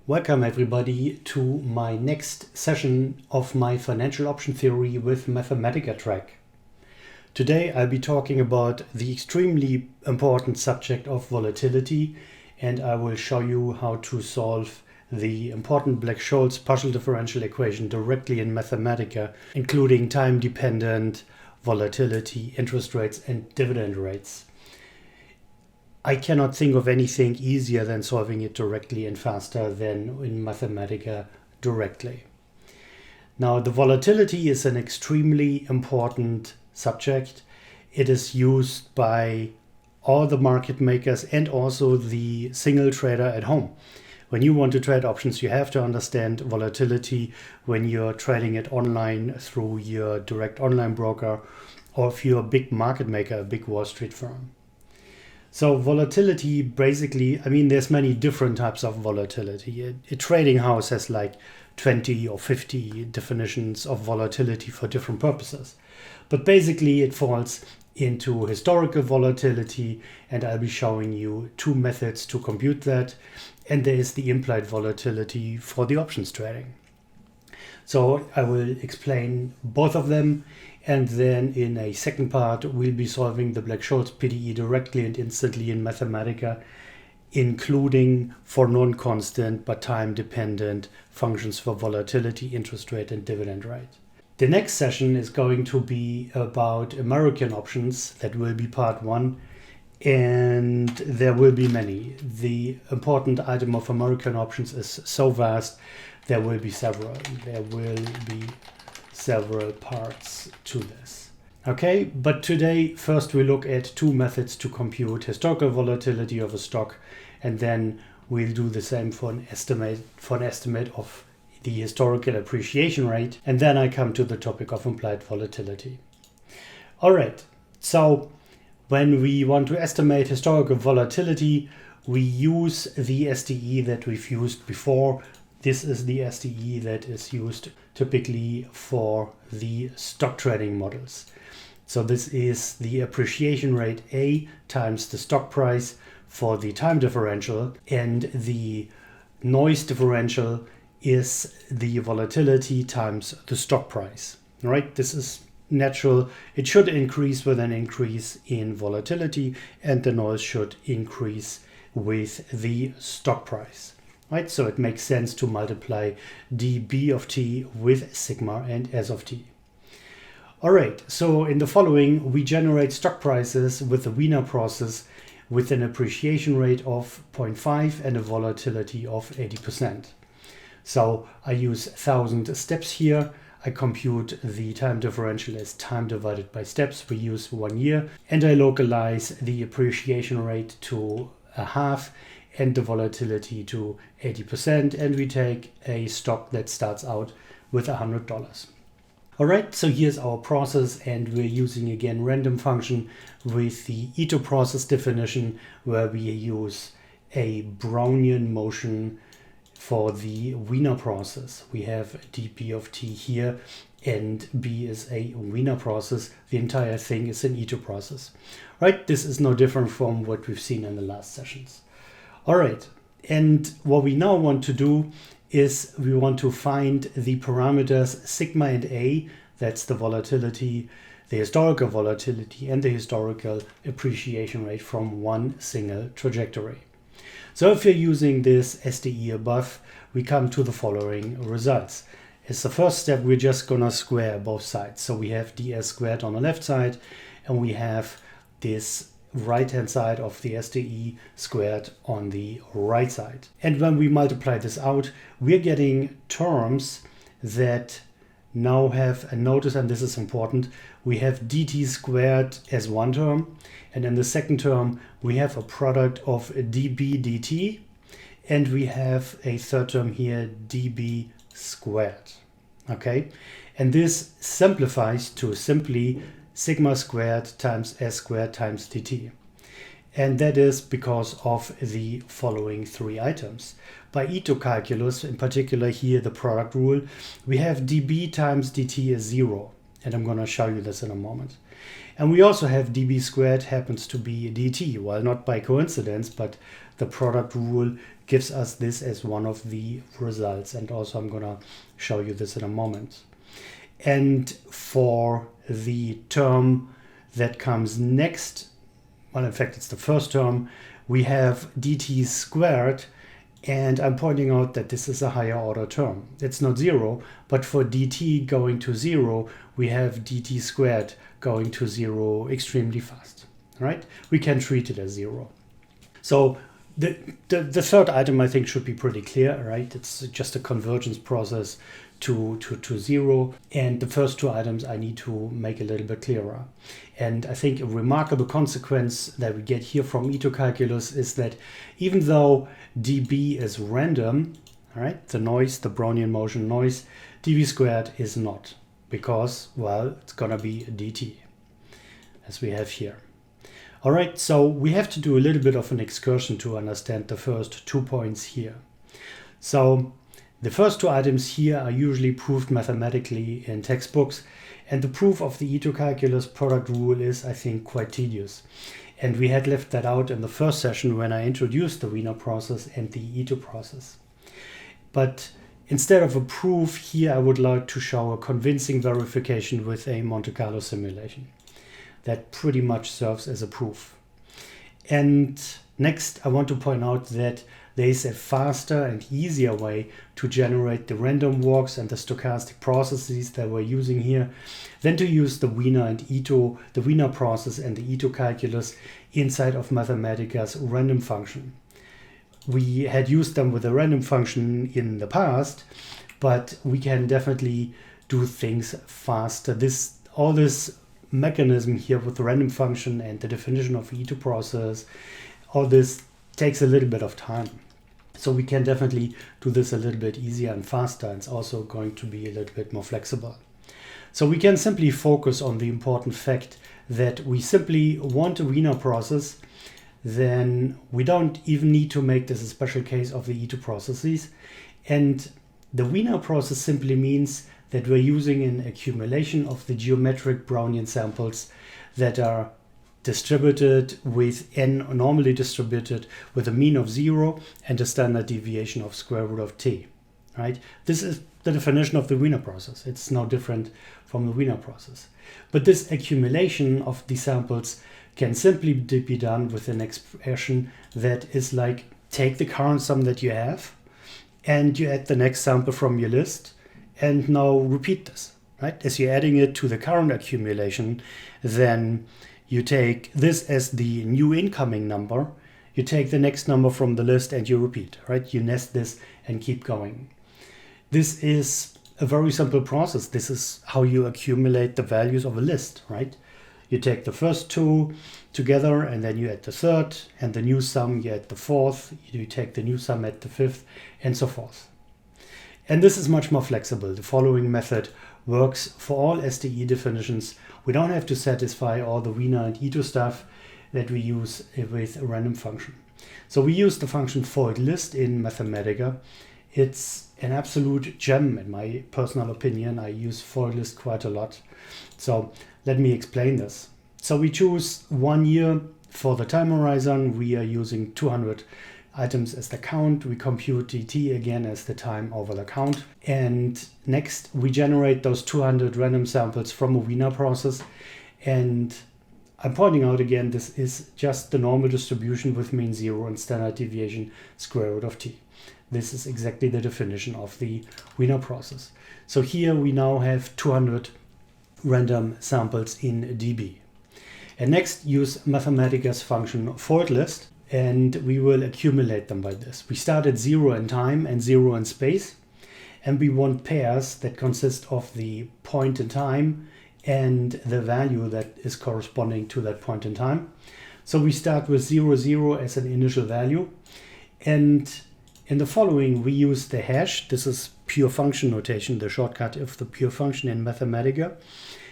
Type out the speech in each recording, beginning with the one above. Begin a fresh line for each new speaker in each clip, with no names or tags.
Welcome everybody to my next session of my financial option theory with Mathematica track. Today I'll be talking about the extremely important subject of volatility, and I will show you how to solve the important Black-Scholes partial differential equation directly in Mathematica, including time-dependent volatility, interest rates and dividend rates. I cannot think of anything easier than solving it directly and faster than in Mathematica directly. Now, the volatility is an extremely important subject. It is used by all the market makers and also the single trader at home. When you want to trade options, you have to understand volatility when you're trading it online through your direct online broker, or if you're a big market maker, a big Wall Street firm. So volatility, basically, there's many different types of volatility. A trading house has like 20 or 50 definitions of volatility for different purposes. But basically it falls into historical volatility, and I'll be showing you two methods to compute that. And there is the implied volatility for the options trading. So I will explain both of them, and then in a second part we'll be solving the Black-Scholes PDE directly and instantly in Mathematica, including for non-constant but time-dependent functions for volatility, interest rate and dividend rate. The next session is going to be about American options. That will be part 1, and there will be many. The important item of American options is so vast, there will be several. There will be several parts to this. Okay, but today first we look at two methods to compute historical volatility of a stock, and then we'll do the same for an estimate of the historical appreciation rate, and then I come to the topic of implied volatility. All right, so when we want to estimate historical volatility, we use the SDE that we've used before. This is the SDE that is used typically for the stock trading models. So this is the appreciation rate A times the stock price for the time differential, and the noise differential is the volatility times the stock price. All right, this is natural. It should increase with an increase in volatility, and the noise should increase with the stock price. Right, so it makes sense to multiply dB of t with sigma and S of t. All right, so in the following, we generate stock prices with the Wiener process with an appreciation rate of 0.5 and a volatility of 80%. So I use 1,000 steps here. I compute the time differential as time divided by steps. We use 1 year, and I localize the appreciation rate to a half and the volatility to 80%, and we take a stock that starts out with $100. All right, so here's our process, and we're using again random function with the Ito process definition, where we use a Brownian motion for the Wiener process. We have dB of t here, and B is a Wiener process. The entire thing is an Ito process. Right, this is no different from what we've seen in the last sessions. All right, and what we now want to do is we want to find the parameters sigma and A, that's the volatility, the historical volatility and the historical appreciation rate from one single trajectory. So if you're using this SDE above, we come to the following results. As the first step, we're just gonna square both sides. So we have ds squared on the left side, and we have this right-hand side of the SDE squared on the right side. And when we multiply this out, we're getting terms that now have a notice, and this is important. We have dt squared as one term, and in the second term we have a product of dB dt, and we have a third term here, dB squared. Okay, and this simplifies to simply sigma squared times s squared times dt. And that is because of the following three items. By Ito calculus, in particular here the product rule, we have dB times dt is 0. And I'm going to show you this in a moment. And we also have dB squared happens to be dt. Well, not by coincidence, but the product rule gives us this as one of the results. And also I'm gonna show you this in a moment. And for the term that comes next, well, in fact, it's the first term, we have dt squared, and I'm pointing out that this is a higher order term. It's not 0, but for dt going to 0, we have dt squared going to 0 extremely fast, right? We can treat it as 0. So the third item, I think, should be pretty clear, right? It's just a convergence process to 0. And the first two items I need to make a little bit clearer. And I think a remarkable consequence that we get here from Ito calculus is that even though dB is random, all right, the noise, the Brownian motion noise, dB squared is not, because, well, it's gonna be dt, as we have here. All right, so we have to do a little bit of an excursion to understand the first 2 points here. So the first two items here are usually proved mathematically in textbooks, and the proof of the Ito calculus product rule is, I think, quite tedious. And we had left that out in the first session when I introduced the Wiener process and the Ito process. But instead of a proof here, I would like to show a convincing verification with a Monte Carlo simulation. That pretty much serves as a proof. And next, I want to point out that there is a faster and easier way to generate the random walks and the stochastic processes that we're using here than to use the Wiener and Ito, the Wiener process and the Ito calculus inside of Mathematica's random function. We had used them with a random function in the past, but we can definitely do things faster. All this mechanism here with the random function and the definition of the Ito process, all this takes a little bit of time. So we can definitely do this a little bit easier and faster. It's also going to be a little bit more flexible. So we can simply focus on the important fact that we simply want a Wiener process. Then we don't even need to make this a special case of the Ito processes. And the Wiener process simply means that we're using an accumulation of the geometric Brownian samples that are distributed with n normally distributed with a mean of 0 and a standard deviation of square root of t, right? This is the definition of the Wiener process. It's no different from the Wiener process. But this accumulation of the samples can simply be done with an expression that is like, take the current sum that you have and you add the next sample from your list, and now repeat this, right? As you're adding it to the current accumulation, then you take this as the new incoming number, you take the next number from the list and you repeat, right? You nest this and keep going. This is a very simple process. This is how you accumulate the values of a list, right? You take the first two together and then you add the third, and the new sum you add the fourth, you take the new sum at the fifth, and so forth. And this is much more flexible. The following method works for all SDE definitions. We don't have to satisfy all the Wiener and Ito stuff that we use with a random function. So we use the function fold list in Mathematica. It's an absolute gem in my personal opinion. I use fold list quite a lot. So let me explain this. So we choose 1 year for the time horizon. We are using 200 items as the count. We compute dt again as the time over the count. And next we generate those 200 random samples from a Wiener process. And I'm pointing out again, this is just the normal distribution with mean 0 and standard deviation square root of t. This is exactly the definition of the Wiener process. So here we now have 200 random samples in dB. And next use Mathematica's function fold list, and we will accumulate them by this. We start at 0 in time and 0 in space, and we want pairs that consist of the point in time and the value that is corresponding to that point in time. So we start with 0, 0 as an initial value, and in the following we use the hash. This is pure function notation, the shortcut of the pure function in Mathematica.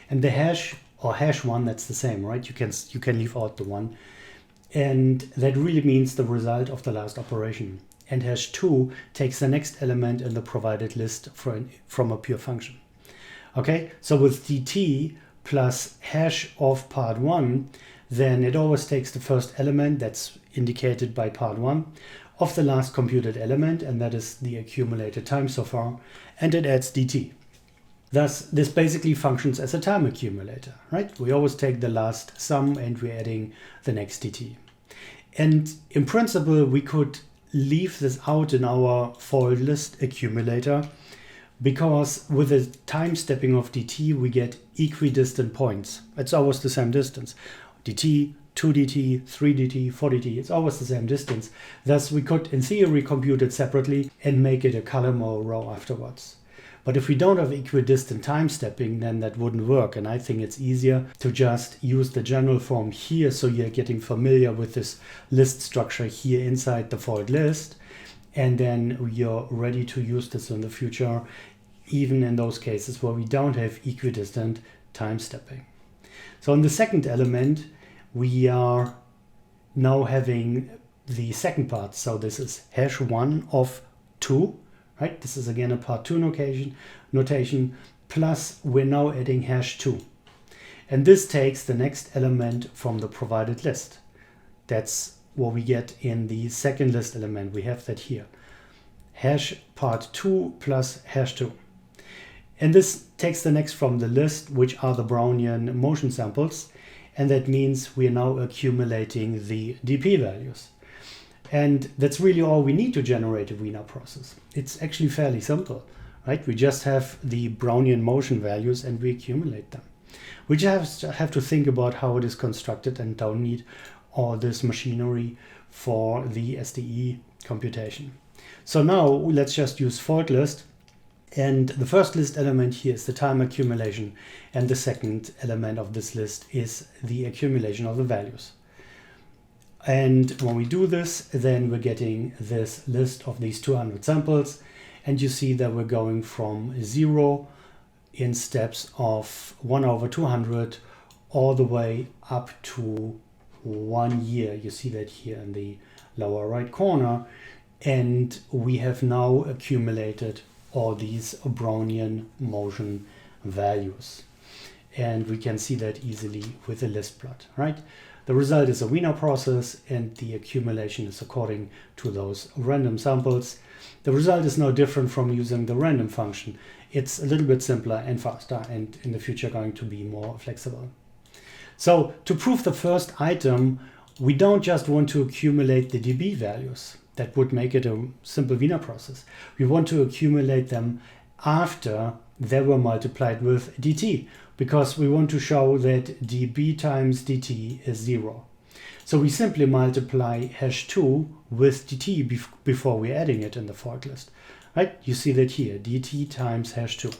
And the hash, or hash 1, that's the same, right? You can leave out the 1. And that really means the result of the last operation. And hash 2 takes the next element in the provided list from a pure function. Okay, so with dt plus hash of part 1, then it always takes the first element that's indicated by part 1 of the last computed element, and that is the accumulated time so far, and it adds dt. Thus, this basically functions as a time accumulator, right? We always take the last sum and we're adding the next dt. And in principle, we could leave this out in our foiled list accumulator, because with the time stepping of dt, we get equidistant points. It's always the same distance. dt, 2dt, 3dt, 4dt, it's always the same distance. Thus, we could, in theory, compute it separately and make it a column or a row afterwards. But if we don't have equidistant time stepping, then that wouldn't work. And I think it's easier to just use the general form here, so you're getting familiar with this list structure here inside the foiled list. And then you're ready to use this in the future, even in those cases where we don't have equidistant time stepping. So in the second element, we are now having the second part. So this is hash 1 of 2. Right? This is again a part 2 notation, plus we're now adding hash 2. And this takes the next element from the provided list. That's what we get in the second list element. We have that here. Hash part 2 plus hash 2. And this takes the next from the list, which are the Brownian motion samples. And that means we are now accumulating the dp values. And that's really all we need to generate a Wiener process. It's actually fairly simple, right? We just have the Brownian motion values and we accumulate them. We just have to think about how it is constructed and don't need all this machinery for the SDE computation. So now let's just use foiled list. And the first list element here is the time accumulation. And the second element of this list is the accumulation of the values. And when we do this, then we're getting this list of these 200 samples. And you see that we're going from 0 in steps of 1 over 200 all the way up to 1 year. You see that here in the lower right corner. And we have now accumulated all these Brownian motion values. And we can see that easily with the list plot, right? The result is a Wiener process, and the accumulation is according to those random samples. The result is no different from using the random function. It's a little bit simpler and faster, and in the future going to be more flexible. So to prove the first item, we don't just want to accumulate the dB values. That would make it a simple Wiener process. We want to accumulate them after they were multiplied with dt, because we want to show that dB times dt is 0. So we simply multiply hash 2 with dt before we're adding it in the foiled list. Right? You see that here, dt times hash 2.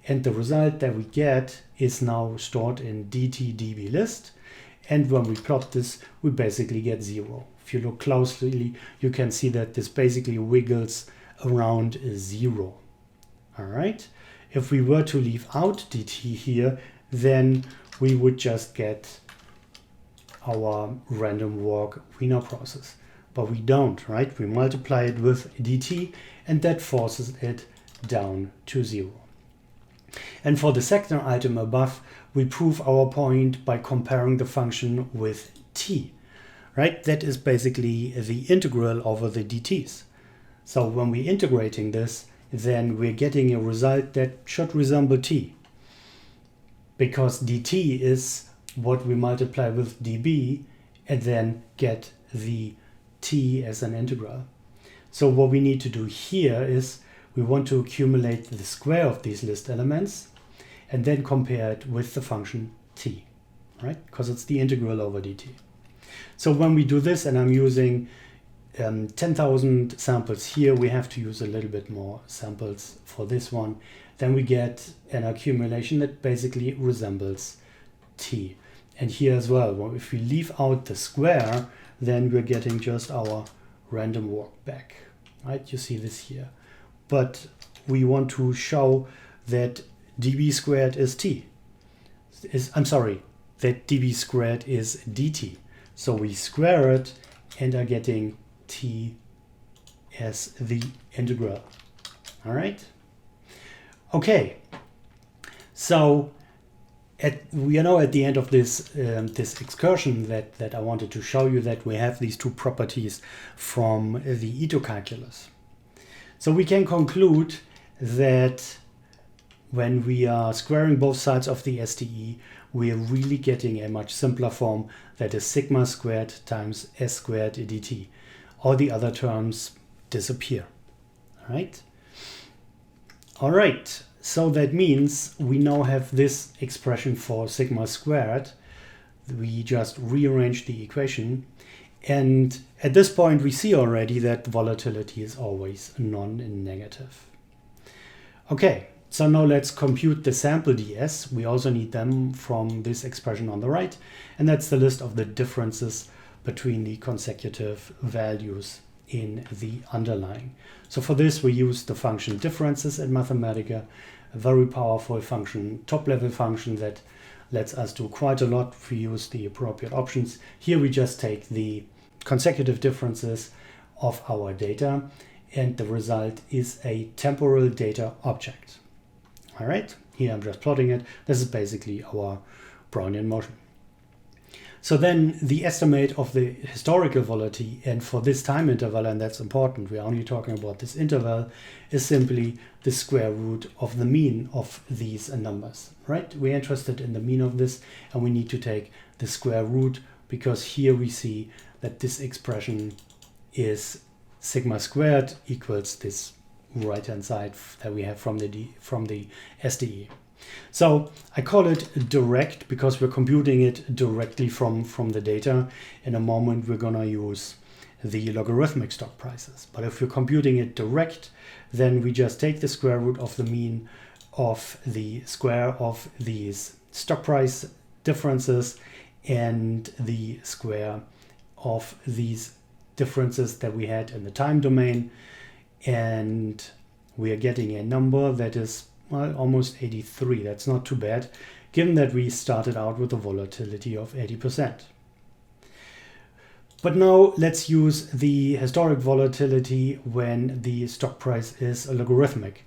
And the result that we get is now stored in dt dB list. And when we plot this, we basically get 0. If you look closely, you can see that this basically wiggles around 0. All right. If we were to leave out dt here, then we would just get our random walk Wiener process. But we don't, right? We multiply it with dt, and that forces it down to 0. And for the second item above, we prove our point by comparing the function with t, right? That is basically the integral over the dt's. So when we're integrating this, then we're getting a result that should resemble t, because dt is what we multiply with dB and then get the t as an integral. So what we need to do here is we want to accumulate the square of these list elements and then compare it with the function t, right? Because it's the integral over dt. So when we do this, and I'm using 10,000 samples here, we have to use a little bit more samples for this one. Then we get an accumulation that basically resembles t. And here as well, if we leave out the square, then we're getting just our random walk back, right? You see this here. But we want to show that dB squared is t. That dB squared is dt. So we square it and are getting t as the integral. All right. Okay. So We are now at the end of this this excursion that I wanted to show you, that we have these two properties from the Ito calculus. So we can conclude that when we are squaring both sides of the SDE, we are really getting a much simpler form, that is sigma squared times s squared dt. All the other terms disappear. All right. So that means we now have this expression for sigma squared. We just rearrange the equation. And at this point, we see already that volatility is always non-negative. Okay, so now let's compute the sample ds. We also need them from this expression on the right. And that's the list of the differences between the consecutive values in the underlying. So for this, we use the function differences in Mathematica, a very powerful function, top-level function that lets us do quite a lot if we use the appropriate options. Here we just take the consecutive differences of our data, and the result is a temporal data object. All right, here I'm just plotting it. This is basically our Brownian motion. So then the estimate of the historical volatility, and for this time interval, and that's important, we're only talking about this interval, is simply the square root of the mean of these numbers, right? We're interested in the mean of this, and we need to take the square root, because here we see that this expression is sigma squared equals this right-hand side that we have from the SDE. So I call it direct because we're computing it directly from the data. In a moment, we're going to use the logarithmic stock prices. But if we're computing it direct, then we just take the square root of the mean of the square of these stock price differences and the square of these differences that we had in the time domain. And we are getting a number that is, well, almost 83. That's not too bad, given that we started out with a volatility of 80%. But now let's use the historic volatility when the stock price is logarithmic.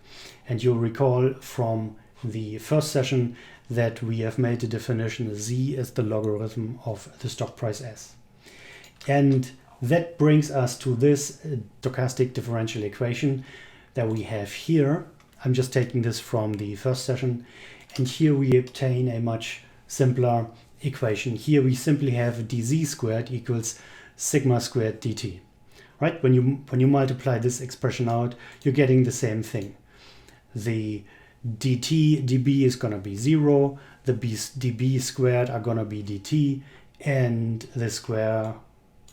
And you'll recall from the first session that we have made the definition z is the logarithm of the stock price s. And that brings us to this stochastic differential equation that we have here. I'm just taking this from the first session, and here we obtain a much simpler equation. Here we simply have dz squared equals sigma squared dt. Right? When you multiply this expression out, you're getting the same thing. The db is going to be 0, the db squared are going to be dt, and the square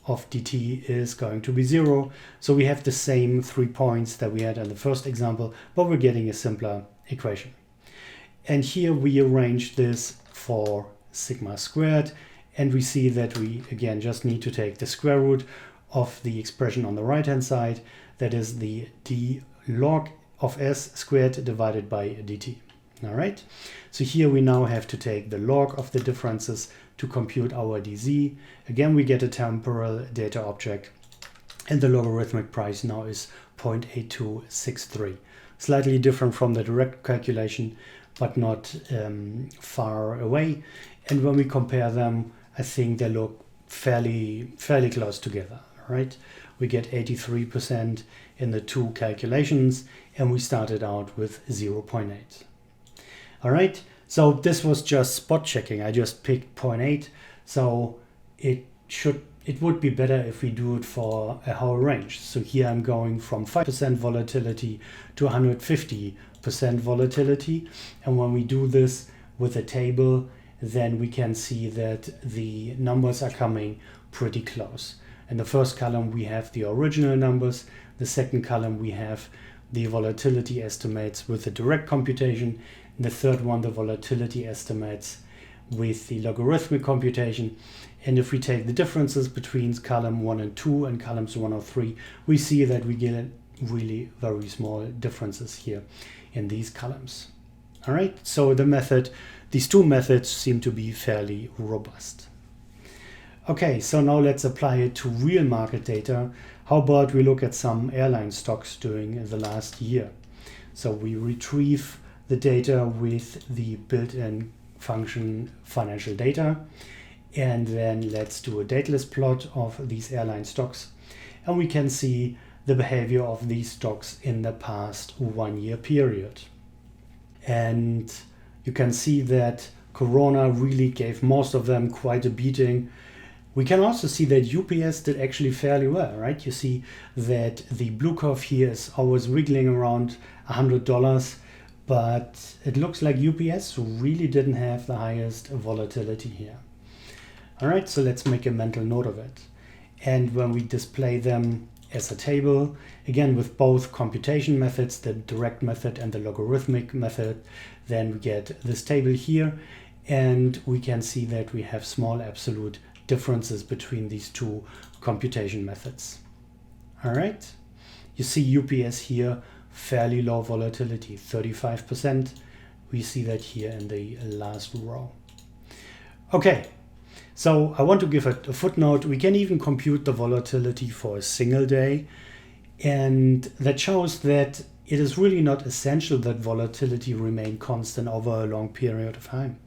of dt is going to be 0. So we have the same 3 points that we had in the first example, but we're getting a simpler equation. And here we arrange this for sigma squared, and we see that we again just need to take the square root of the expression on the right hand side, that is the d log of s squared divided by dt. All right, so here we now have to take the log of the differences to compute our dz. Again, we get a temporal data object, and the logarithmic price now is 0.8263. Slightly different from the direct calculation, but not far away. And when we compare them, I think they look fairly close together, right? We get 83% in the two calculations, and we started out with 0.8. All right, so this was just spot checking. I just picked 0.8, so it would be better if we do it for a whole range. So here I'm going from 5% volatility to 150% volatility, and when we do this with a table, then we can see that the numbers are coming pretty close. In the first column we have the original numbers, the second column we have the volatility estimates with the direct computation, in the third one the volatility estimates with the logarithmic computation. And if we take the differences between column 1 and 2 and columns 1 or 3, we see that we get really very small differences here in these columns. All right, so these two methods seem to be fairly robust. Okay, so now let's apply it to real market data. How about we look at some airline stocks during the last year? So we retrieve the data with the built-in function financial data. And then let's do a dateless plot of these airline stocks. And we can see the behavior of these stocks in the past 1 year period. And you can see that Corona really gave most of them quite a beating. We can also see that UPS did actually fairly well, right? You see that the blue curve here is always wiggling around $100, but it looks like UPS really didn't have the highest volatility here. All right, so let's make a mental note of it. And when we display them as a table, again with both computation methods, the direct method and the logarithmic method, then we get this table here, and we can see that we have small absolute differences between these two computation methods. All right, you see UPS here, fairly low volatility, 35%. We see that here in the last row. Okay. So I want to give a footnote. We can even compute the volatility for a single day. And that shows that it is really not essential that volatility remain constant over a long period of time.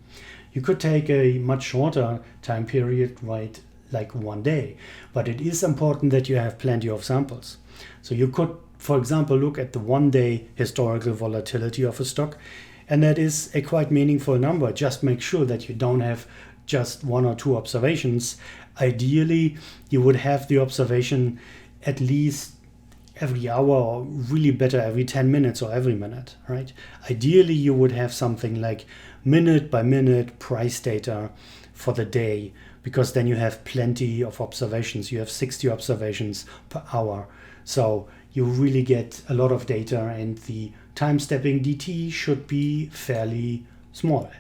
You could take a much shorter time period, right, like 1 day. But it is important that you have plenty of samples. So you could, for example, look at the 1 day historical volatility of a stock. And that is a quite meaningful number. Just make sure that you don't have just 1 or 2 observations. Ideally, you would have the observation at least every hour, or really better every 10 minutes or every minute, right? Ideally, you would have something like minute by minute price data for the day, because then you have plenty of observations. You have 60 observations per hour. So you really get a lot of data, and the time stepping DT should be fairly small.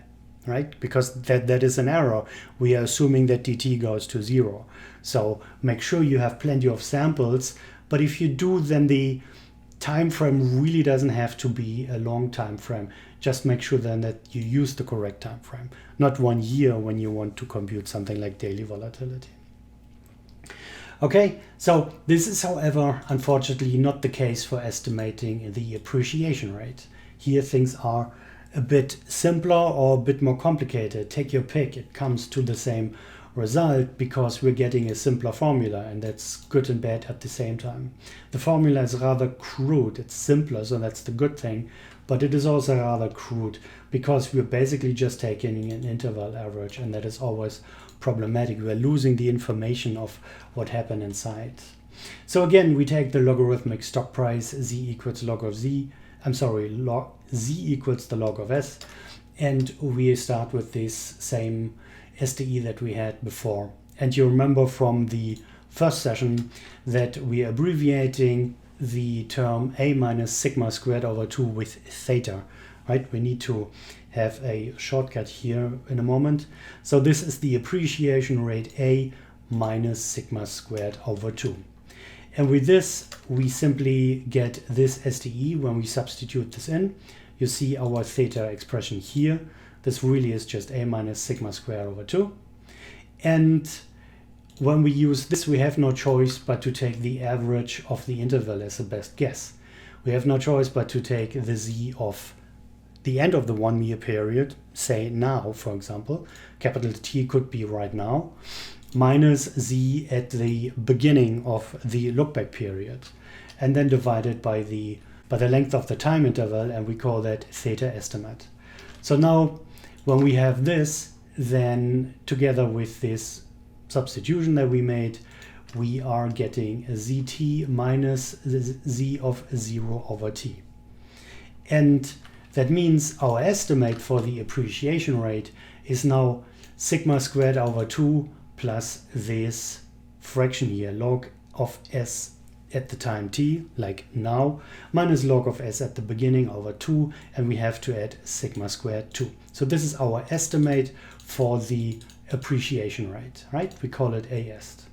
Right? Because that is an error. We are assuming that DT goes to 0. So make sure you have plenty of samples. But if you do, then the time frame really doesn't have to be a long time frame. Just make sure then that you use the correct time frame, not 1 year when you want to compute something like daily volatility. Okay, so this is, however, unfortunately not the case for estimating the appreciation rate. Here things are a bit simpler or a bit more complicated. Take your pick. It comes to the same result because we're getting a simpler formula, and that's good and bad at the same time. The formula is rather crude. It's simpler, so that's the good thing, but it is also rather crude because we're basically just taking an interval average, and that is always problematic. We're losing the information of what happened inside. So again, we take the logarithmic stock price, z equals log of z. Z equals the log of s, and we start with this same SDE that we had before. And you remember from the first session that we are abbreviating the term a minus sigma squared over 2 with theta, right? We need to have a shortcut here in a moment. So this is the appreciation rate a minus sigma squared over 2. And with this, we simply get this SDE when we substitute this in. You see our theta expression here. This really is just a minus sigma squared over 2. And when we use this, we have no choice but to take the average of the interval as a best guess. We have no choice but to take the z of the end of the 1 year period, say now, for example. Capital T could be right now, minus z at the beginning of the look-back period, and then divided by the length of the time interval, and we call that theta estimate. So now, when we have this, then together with this substitution that we made, we are getting a zt minus z of 0 over t. And that means our estimate for the appreciation rate is now sigma squared over 2 plus this fraction here, log of s at the time t, like now, minus log of s at the beginning over 2, and we have to add sigma squared 2. So this is our estimate for the appreciation rate, right? We call it AEST.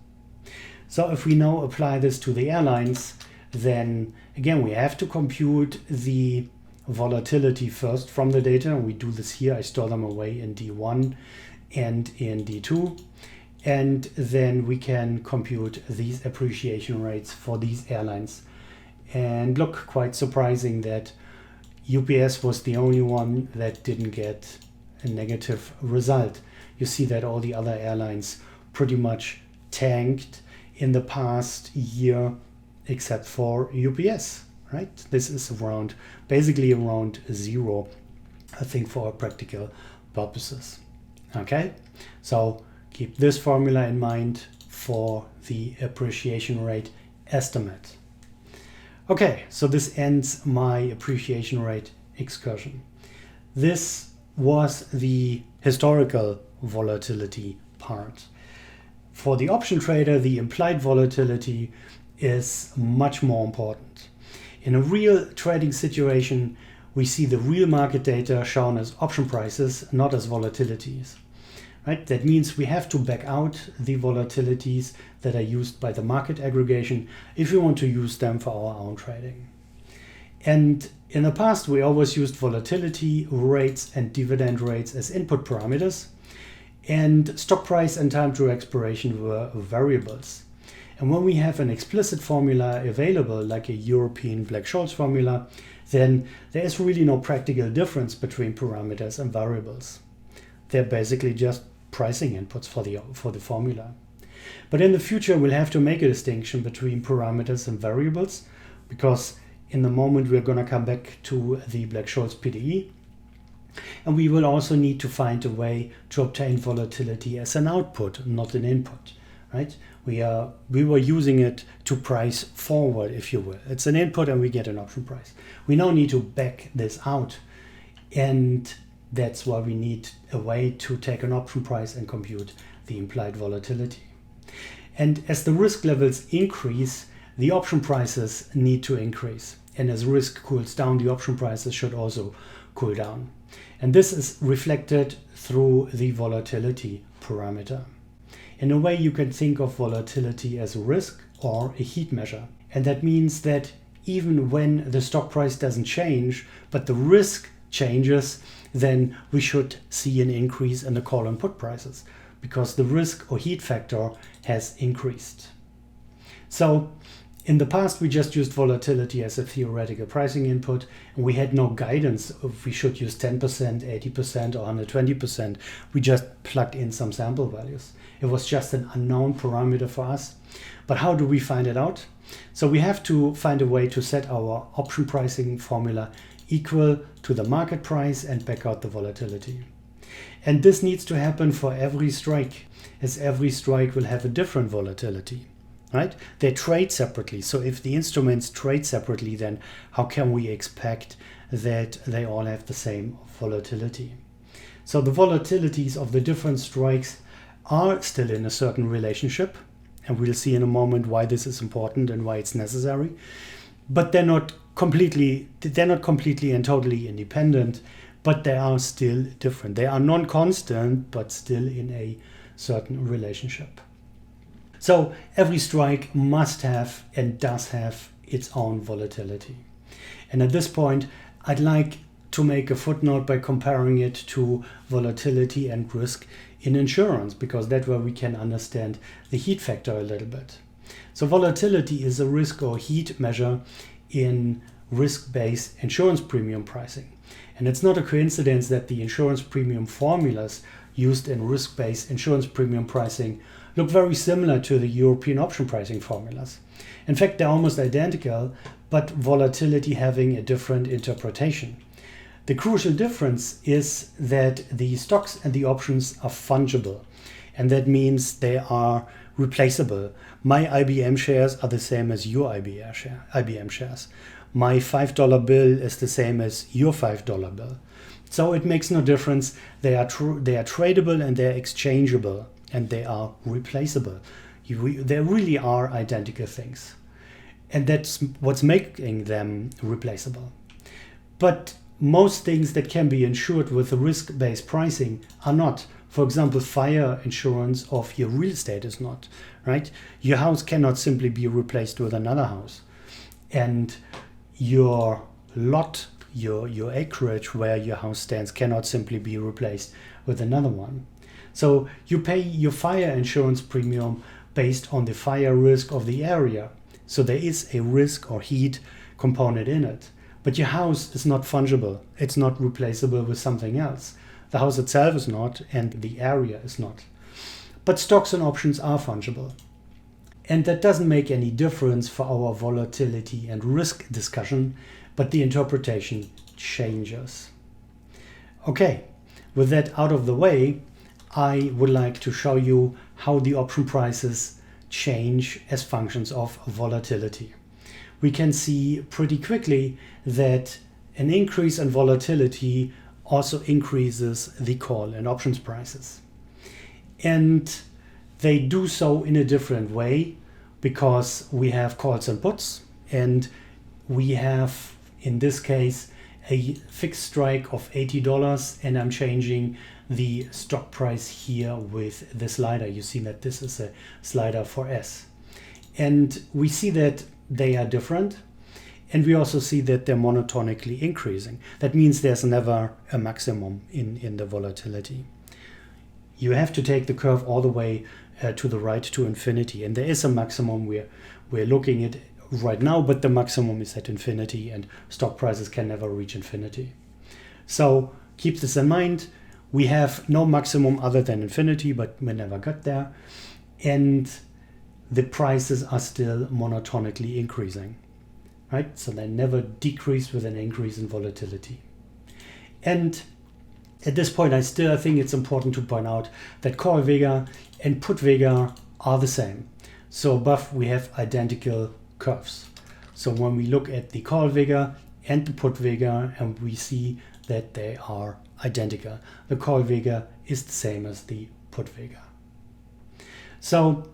So if we now apply this to the airlines, then again, we have to compute the volatility first from the data. We do this here. I store them away in D1 and in D2. And then we can compute these appreciation rates for these airlines. And look, quite surprising that UPS was the only one that didn't get a negative result. You see that all the other airlines pretty much tanked in the past year, except for UPS, right? This is basically around zero, I think, for our practical purposes. Okay, so keep this formula in mind for the appreciation rate estimate. Okay, so this ends my appreciation rate excursion. This was the historical volatility part. For the option trader, the implied volatility is much more important. In a real trading situation, we see the real market data shown as option prices, not as volatilities. Right? That means we have to back out the volatilities that are used by the market aggregation if we want to use them for our own trading. And in the past, we always used volatility rates and dividend rates as input parameters, and stock price and time to expiration were variables. And when we have an explicit formula available, like a European Black-Scholes formula, then there is really no practical difference between parameters and variables. They're basically just pricing inputs for the formula. But in the future, we'll have to make a distinction between parameters and variables, because in the moment we're going to come back to the Black-Scholes PDE. And we will also need to find a way to obtain volatility as an output, not an input. Right? We were using it to price forward, if you will. It's an input and we get an option price. We now need to back this out, and that's why we need a way to take an option price and compute the implied volatility. And as the risk levels increase, the option prices need to increase. And as risk cools down, the option prices should also cool down. And this is reflected through the volatility parameter. In a way, you can think of volatility as a risk or a heat measure. And that means that even when the stock price doesn't change, but the risk changes, then we should see an increase in the call and put prices, because the risk or heat factor has increased. So in the past, we just used volatility as a theoretical pricing input, and we had no guidance if we should use 10%, 80%, or 120%. We just plugged in some sample values. It was just an unknown parameter for us. But how do we find it out? So we have to find a way to set our option pricing formula equal to the market price and back out the volatility. And this needs to happen for every strike, as every strike will have a different volatility. Right? They trade separately. So if the instruments trade separately, then how can we expect that they all have the same volatility? So the volatilities of the different strikes are still in a certain relationship, and we'll see in a moment why this is important and why it's necessary. But they're not completely and totally independent, but they are still different. They are non-constant, but still in a certain relationship. So every strike must have and does have its own volatility. And at this point, I'd like to make a footnote by comparing it to volatility and risk in insurance, because that's where we can understand the heat factor a little bit. So volatility is a risk or heat measure in risk-based insurance premium pricing. And it's not a coincidence that the insurance premium formulas used in risk-based insurance premium pricing look very similar to the European option pricing formulas. In fact, they're almost identical, but volatility having a different interpretation. The crucial difference is that the stocks and the options are fungible, and that means they are replaceable. My IBM shares are the same as your IBM shares. My $5 bill is the same as your $5 bill. So it makes no difference. They are tradable and they're exchangeable, and they are replaceable. They really are identical things. And that's what's making them replaceable. But most things that can be insured with risk-based pricing are not. For example, fire insurance of your real estate is not, right? Your house cannot simply be replaced with another house. And your lot, your acreage where your house stands cannot simply be replaced with another one. So you pay your fire insurance premium based on the fire risk of the area. So there is a risk or heat component in it. But your house is not fungible. It's not replaceable with something else. The house itself is not, and the area is not. But stocks and options are fungible. And that doesn't make any difference for our volatility and risk discussion, but the interpretation changes. Okay, with that out of the way, I would like to show you how the option prices change as functions of volatility. We can see pretty quickly that an increase in volatility also increases the call and options prices. And they do so in a different way because we have calls and puts, and we have, in this case, a fixed strike of $80, and I'm changing the stock price here with the slider. You see that this is a slider for S. And we see that they are different, and we also see that they're monotonically increasing. That means there's never a maximum in the volatility. You have to take the curve all the way to the right to infinity, and there is a maximum we're looking at right now, but the maximum is at infinity, and stock prices can never reach infinity. So keep this in mind. We have no maximum other than infinity, but we never got there, and the prices are still monotonically increasing, right? So they never decrease with an increase in volatility. And at this point, I still think it's important to point out that call vega and put vega are the same. So above we have identical curves. So when we look at the call vega and the put vega, and we see that they are identical. The call vega is the same as the put vega. So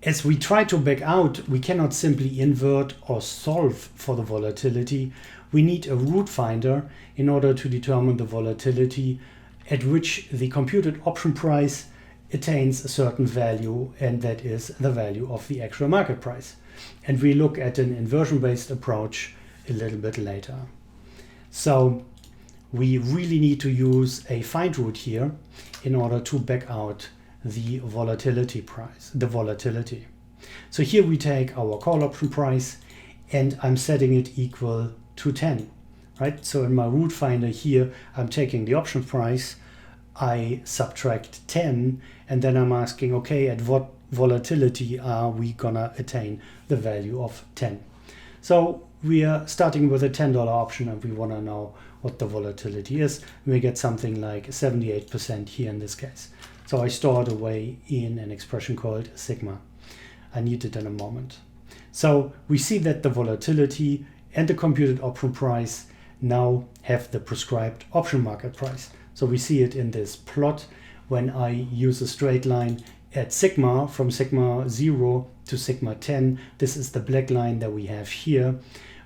as we try to back out, we cannot simply invert or solve for the volatility. We need a root finder in order to determine the volatility at which the computed option price attains a certain value, and that is the value of the actual market price. And we look at an inversion-based approach a little bit later. So we really need to use a find root here in order to back out the volatility price, the volatility. So here we take our call option price, and I'm setting it equal to 10, right? So in my root finder here, I'm taking the option price, I subtract 10, and then I'm asking, okay, at what volatility are we gonna attain the value of 10? So we are starting with a $10 option, and we wanna know what the volatility is. We get something like 78% here in this case. So I store it away in an expression called sigma. I need it in a moment. So we see that the volatility and the computed option price now have the prescribed option market price. So we see it in this plot when I use a straight line at sigma, from sigma 0 to sigma 10. This is the black line that we have here.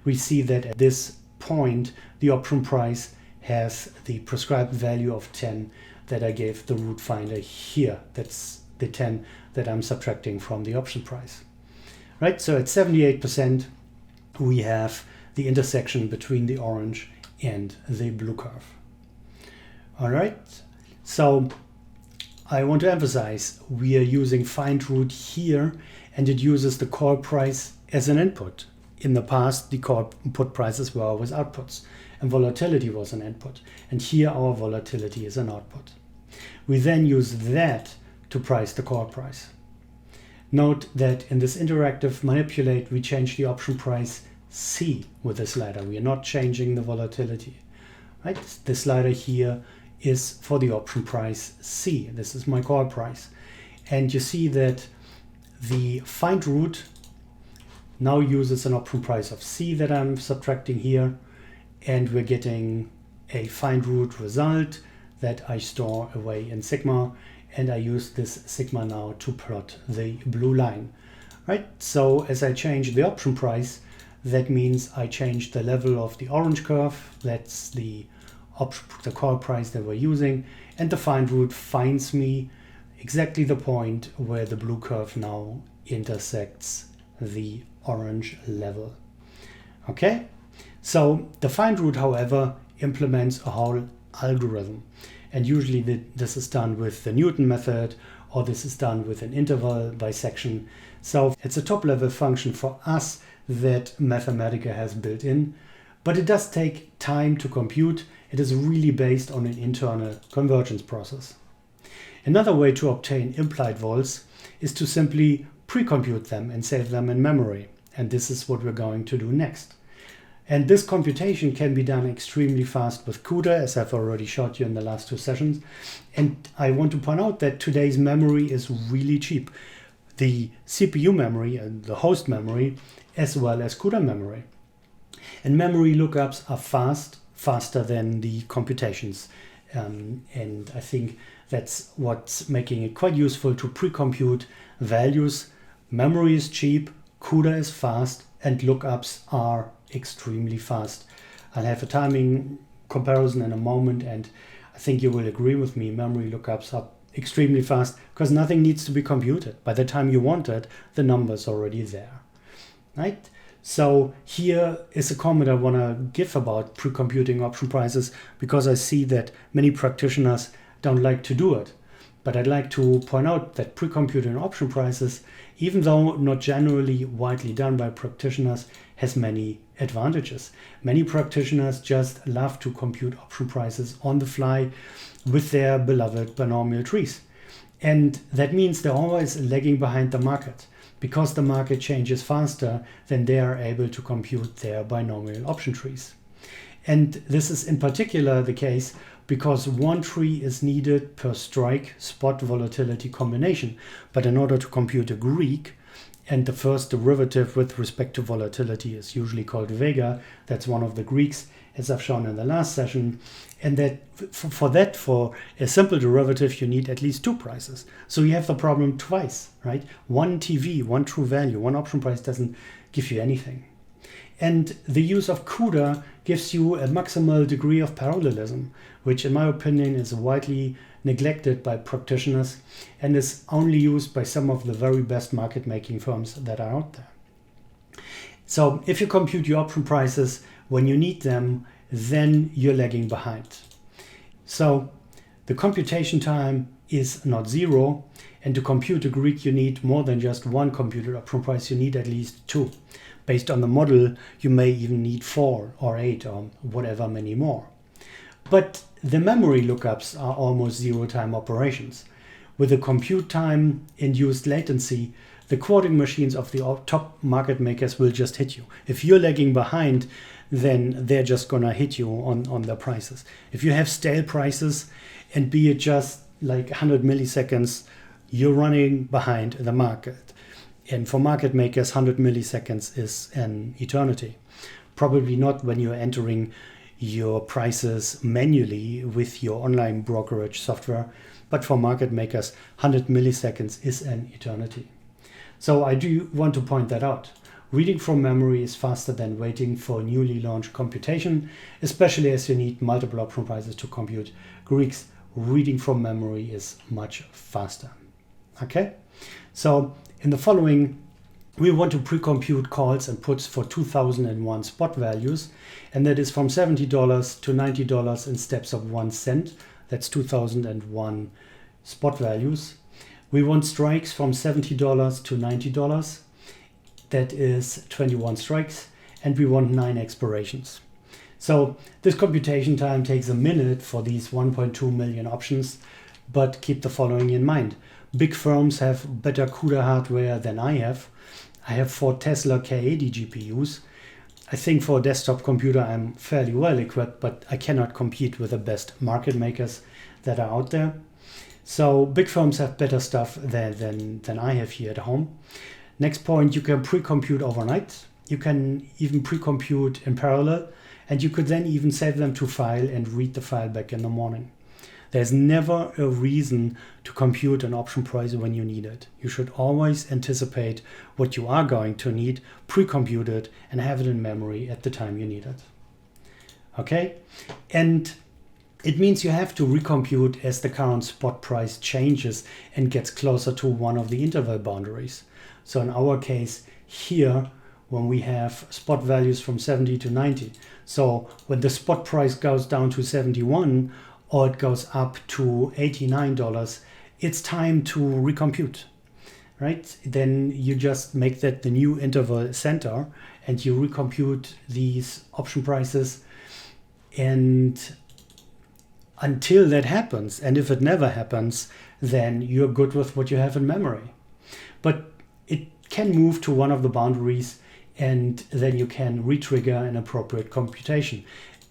We see that at this point the option price has the prescribed value of 10 that I gave the root finder here. That's the 10 that I'm subtracting from the option price. Right, so at 78% we have the intersection between the orange and the blue curve. All right, so I want to emphasize we are using find root here, and it uses the call price as an input. In the past, the call put prices were always outputs, and volatility was an input. And here our volatility is an output. We then use that to price the call price. Note that in this interactive manipulate, we change the option price C with the slider. We are not changing the volatility. Right? The slider here is for the option price C. This is my call price. And you see that the find root now uses an option price of C that I'm subtracting here, and we're getting a find root result that I store away in sigma, and I use this sigma now to plot the blue line. Right? So as I change the option price, that means I change the level of the orange curve. That's the call price that we're using, and the find root finds me exactly the point where the blue curve now intersects the orange level. Okay, so the find root, however, implements a whole algorithm, and usually this is done with the Newton method, or this is done with an interval bisection. So it's a top level function for us that Mathematica has built in, but it does take time to compute. It is really based on an internal convergence process. Another way to obtain implied vols is to simply pre-compute them and save them in memory. And this is what we're going to do next. And this computation can be done extremely fast with CUDA, as I've already showed you in the last 2 sessions. And I want to point out that today's memory is really cheap. The CPU memory and the host memory, as well as CUDA memory. And memory lookups are faster than the computations. And I think that's what's making it quite useful to pre-compute values. Memory is cheap, CUDA is fast, and lookups are extremely fast. I'll have a timing comparison in a moment, and I think you will agree with me. Memory lookups are extremely fast because nothing needs to be computed. By the time you want it, the number's already there, right? So here is a comment I want to give about pre-computing option prices, because I see that many practitioners don't like to do it. But I'd like to point out that pre-computing option prices, even though not generally widely done by practitioners, has many advantages. Many practitioners just love to compute option prices on the fly with their beloved binomial trees. And that means they're always lagging behind the market, because the market changes faster than they are able to compute their binomial option trees. And this is in particular the case because one tree is needed per strike spot volatility combination. But in order to compute a Greek, and the first derivative with respect to volatility is usually called vega, that's one of the Greeks, as I've shown in the last session, and that for a simple derivative you need at least 2 prices. So you have the problem twice, right? One TV, one true value, one option price doesn't give you anything. And the use of CUDA gives you a maximal degree of parallelism, which in my opinion is widely neglected by practitioners and is only used by some of the very best market making firms that are out there. So if you compute your option prices when you need them, then you're lagging behind. So the computation time is not 0, and to compute a Greek you need more than just one computed option price, you need at least 2. Based on the model, you may even need 4 or 8 or whatever many more. But the memory lookups are almost zero-time operations. With the compute time induced latency, the quoting machines of the top market makers will just hit you. If you're lagging behind, then they're just gonna hit you on their prices. If you have stale prices, and be it just like 100 milliseconds, you're running behind the market. And for market makers, 100 milliseconds is an eternity. Probably not when you're entering your prices manually with your online brokerage software, but for market makers, 100 milliseconds is an eternity. So I do want to point that out. Reading from memory is faster than waiting for newly launched computation, especially as you need multiple option prices to compute Greeks. Reading from memory is much faster. Okay, so in the following, we want to pre-compute calls and puts for 2001 spot values, and that is from $70 to $90 in steps of 1 cent. That's 2001 spot values. We want strikes from $70 to $90. That is 21 strikes, and we want 9 expirations. So this computation time takes a minute for these 1.2 million options, but keep the following in mind. Big firms have better CUDA hardware than I have. I have 4 Tesla K80 GPUs. I think for a desktop computer I'm fairly well equipped, but I cannot compete with the best market makers that are out there. So big firms have better stuff than I have here at home. Next point, you can pre-compute overnight. You can even pre-compute in parallel, and you could then even save them to file and read the file back in the morning. There's never a reason to compute an option price when you need it. You should always anticipate what you are going to need, pre-compute it, and have it in memory at the time you need it. Okay? And it means you have to recompute as the current spot price changes and gets closer to one of the interval boundaries. So in our case here, when we have spot values from 70 to 90. So when the spot price goes down to 71 or it goes up to $89, it's time to recompute, right? Then you just make that the new interval center and you recompute these option prices. And until that happens, and if it never happens, then you're good with what you have in memory. But it can move to one of the boundaries, and then you can retrigger an appropriate computation.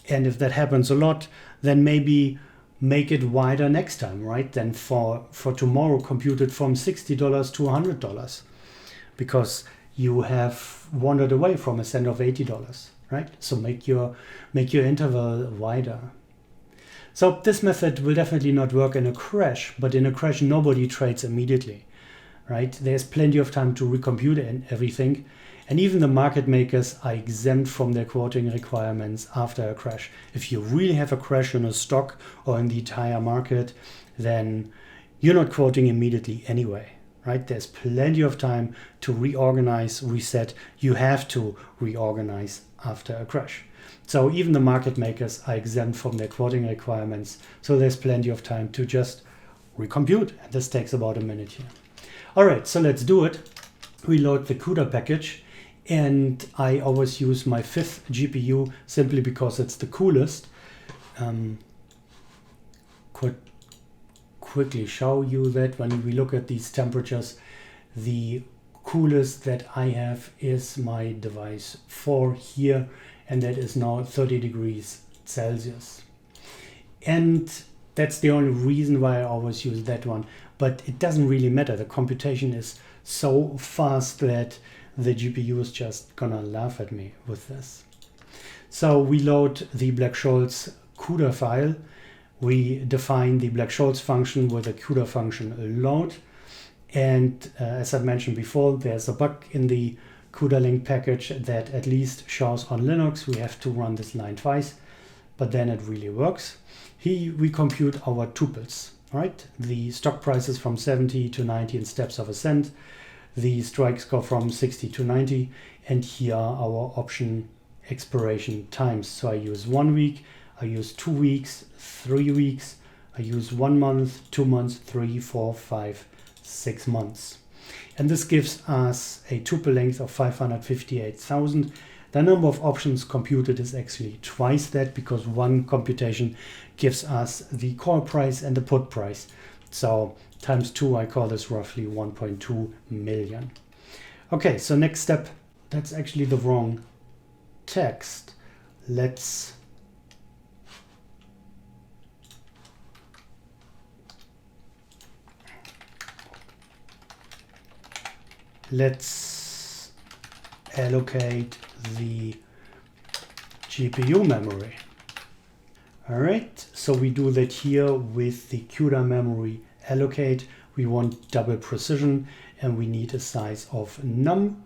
And if that happens a lot, then maybe make it wider next time, right? Then for tomorrow, compute it from $60 to $100, because you have wandered away from a cent of $80, right? So make your interval wider. So this method will definitely not work in a crash, but in a crash nobody trades immediately, right? There's plenty of time to recompute and everything. And even the market makers are exempt from their quoting requirements after a crash. If you really have a crash in a stock or in the entire market, then you're not quoting immediately anyway, right? There's plenty of time to reorganize, reset. You have to reorganize after a crash. So even the market makers are exempt from their quoting requirements. So there's plenty of time to just recompute. And this takes about a minute here. All right, so let's do it. We load the CUDA package. And I always use my 5th GPU simply because it's the coolest. Could quickly show you that when we look at these temperatures, the coolest that I have is my device 4 here, and that is now 30 degrees Celsius. And that's the only reason why I always use that one. But it doesn't really matter. The computation is so fast that the GPU is just gonna laugh at me with this. So we load the Black-Scholes CUDA file. We define the Black-Scholes function with a CUDA function load. And as I mentioned before, there's a bug in the CUDA link package that at least shows on Linux. We have to run this line twice, but then it really works. Here we compute our tuples, right? The stock prices from 70 to 90 in steps of a cent. The strikes go from 60 to 90, and here are our option expiration times. So I use 1 week, I use 2 weeks, 3 weeks, I use 1 month, 2 months, 3, 4, 5, 6 months. And this gives us a tuple length of 558,000. The number of options computed is actually twice that, because one computation gives us the call price and the put price. So times 2, I call this roughly 1.2 million. Okay, so next step, that's actually the wrong text. Let's allocate the GPU memory. All right, so we do that here with the CUDA memory allocate. We want double precision, and we need a size of num,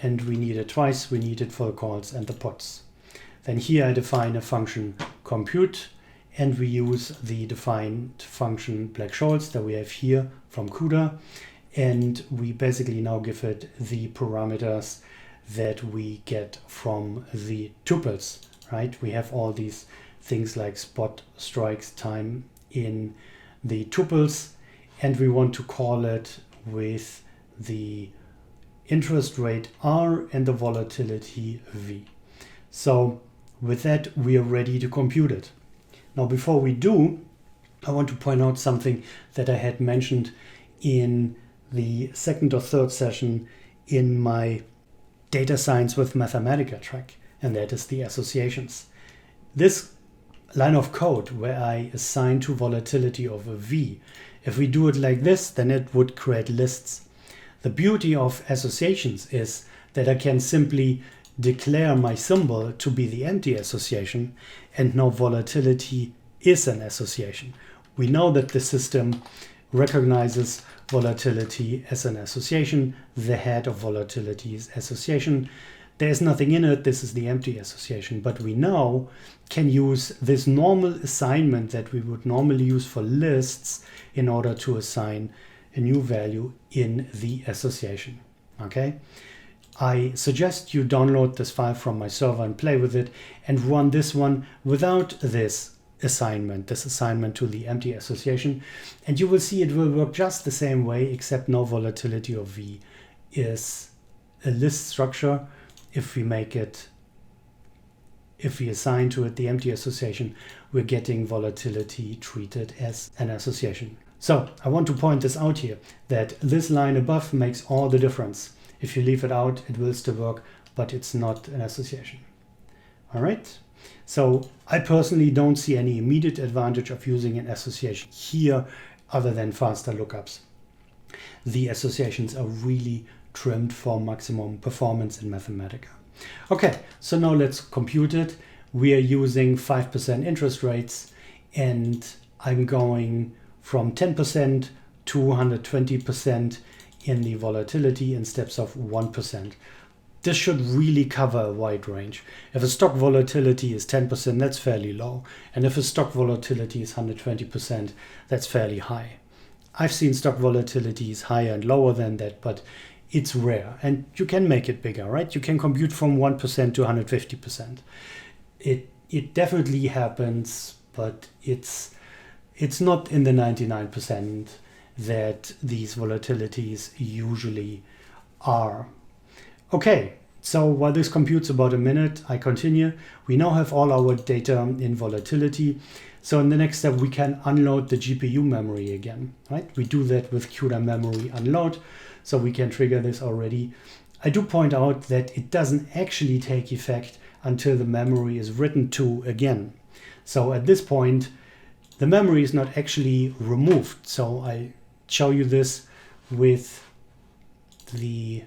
and we need it twice. We need it for the calls and the puts. Then here I define a function compute, and we use the defined function Black-Scholes that we have here from CUDA, and we basically now give it the parameters that we get from the tuples, right? We have all these things like spot, strikes, time in the tuples, and we want to call it with the interest rate R and the volatility V. So with that, we are ready to compute it. Now, before we do, I want to point out something that I had mentioned in the second or third session in my Data Science with Mathematica track, and that is the associations. This line of code where I assign to volatility of a V, if we do it like this, then it would create lists. The beauty of associations is that I can simply declare my symbol to be the empty association, and now volatility is an association. We know that the system recognizes volatility as an association. The head of volatility is association. There's nothing in it. This is the empty association. But we now can use this normal assignment that we would normally use for lists in order to assign a new value in the association. Okay? I suggest you download this file from my server and play with it and run this one without this assignment to the empty association, and you will see it will work just the same way, except no volatility of V is a list structure, if we assign to it the empty association, we're getting volatility treated as an association. So I want to point this out here, that this line above makes all the difference. If you leave it out, it will still work, but it's not an association. All right. So I personally don't see any immediate advantage of using an association here other than faster lookups. The associations are really trimmed for maximum performance in Mathematica. Okay, so now let's compute it. We are using 5% interest rates, and I'm going from 10% to 120% in the volatility in steps of 1%. This should really cover a wide range. If a stock volatility is 10%, that's fairly low. And if a stock volatility is 120%, that's fairly high. I've seen stock volatilities higher and lower than that, but it's rare. And you can make it bigger, right? You can compute from 1% to 150%. It definitely happens, but it's not in the 99% that these volatilities usually are. Okay, so while this computes about a minute, I continue. We now have all our data in volatility. So in the next step, we can unload the GPU memory again, right? We do that with CUDA memory unload, so we can trigger this already. I do point out that it doesn't actually take effect until the memory is written to again. So at this point, the memory is not actually removed. So I show you this with the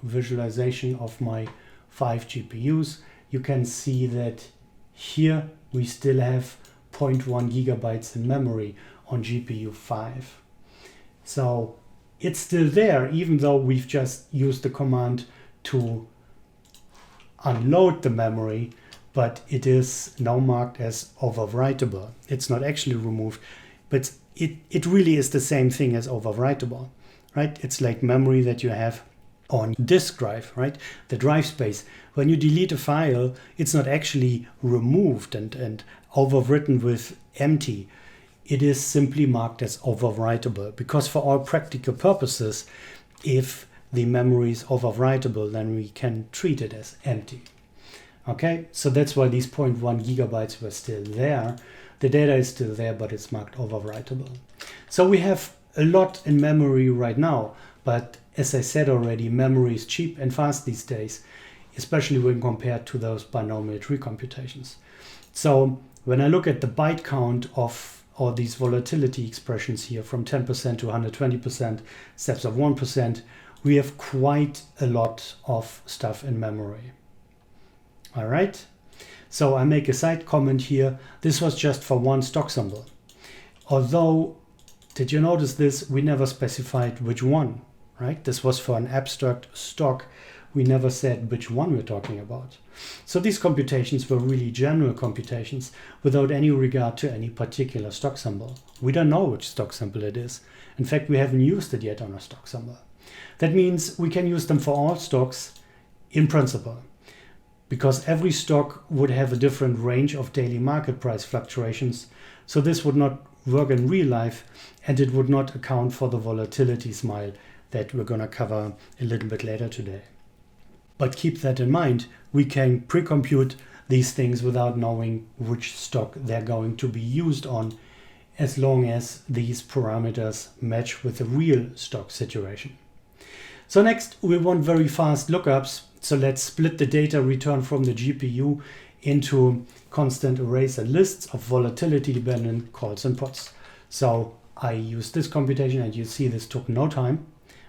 visualization of my 5 GPUs. You can see that here we still have 0.1 gigabytes in memory on GPU 5. So it's still there, even though we've just used the command to unload the memory, but it is now marked as overwritable. It's not actually removed, but it really is the same thing as overwritable, right? It's like memory that you have on disk drive, right? The drive space. When you delete a file, it's not actually removed and overwritten with empty. It is simply marked as overwritable, because for all practical purposes, if the memory is overwritable, then we can treat it as empty. Okay, so that's why these 0.1 gigabytes were still there. The data is still there, but it's marked overwritable. So we have a lot in memory right now, but as I said already, memory is cheap and fast these days, especially when compared to those binomial tree computations. So when I look at the byte count of all these volatility expressions here from 10% to 120%, steps of 1%, we have quite a lot of stuff in memory. All right, so I make a side comment here. This was just for one stock symbol. Although, did you notice this? We never specified which one, right? This was for an abstract stock. We never said which one we're talking about. So these computations were really general computations without any regard to any particular stock symbol. We don't know which stock symbol it is. In fact, we haven't used it yet on a stock symbol. That means we can use them for all stocks in principle, because every stock would have a different range of daily market price fluctuations. So this would not work in real life, and it would not account for the volatility smile that we're going to cover a little bit later today. But keep that in mind, we can pre-compute these things without knowing which stock they're going to be used on, as long as these parameters match with the real stock situation. So next, we want very fast lookups. So let's split the data returned from the GPU into constant arrays and lists of volatility dependent calls and puts. So I use this computation, and you see this took no time,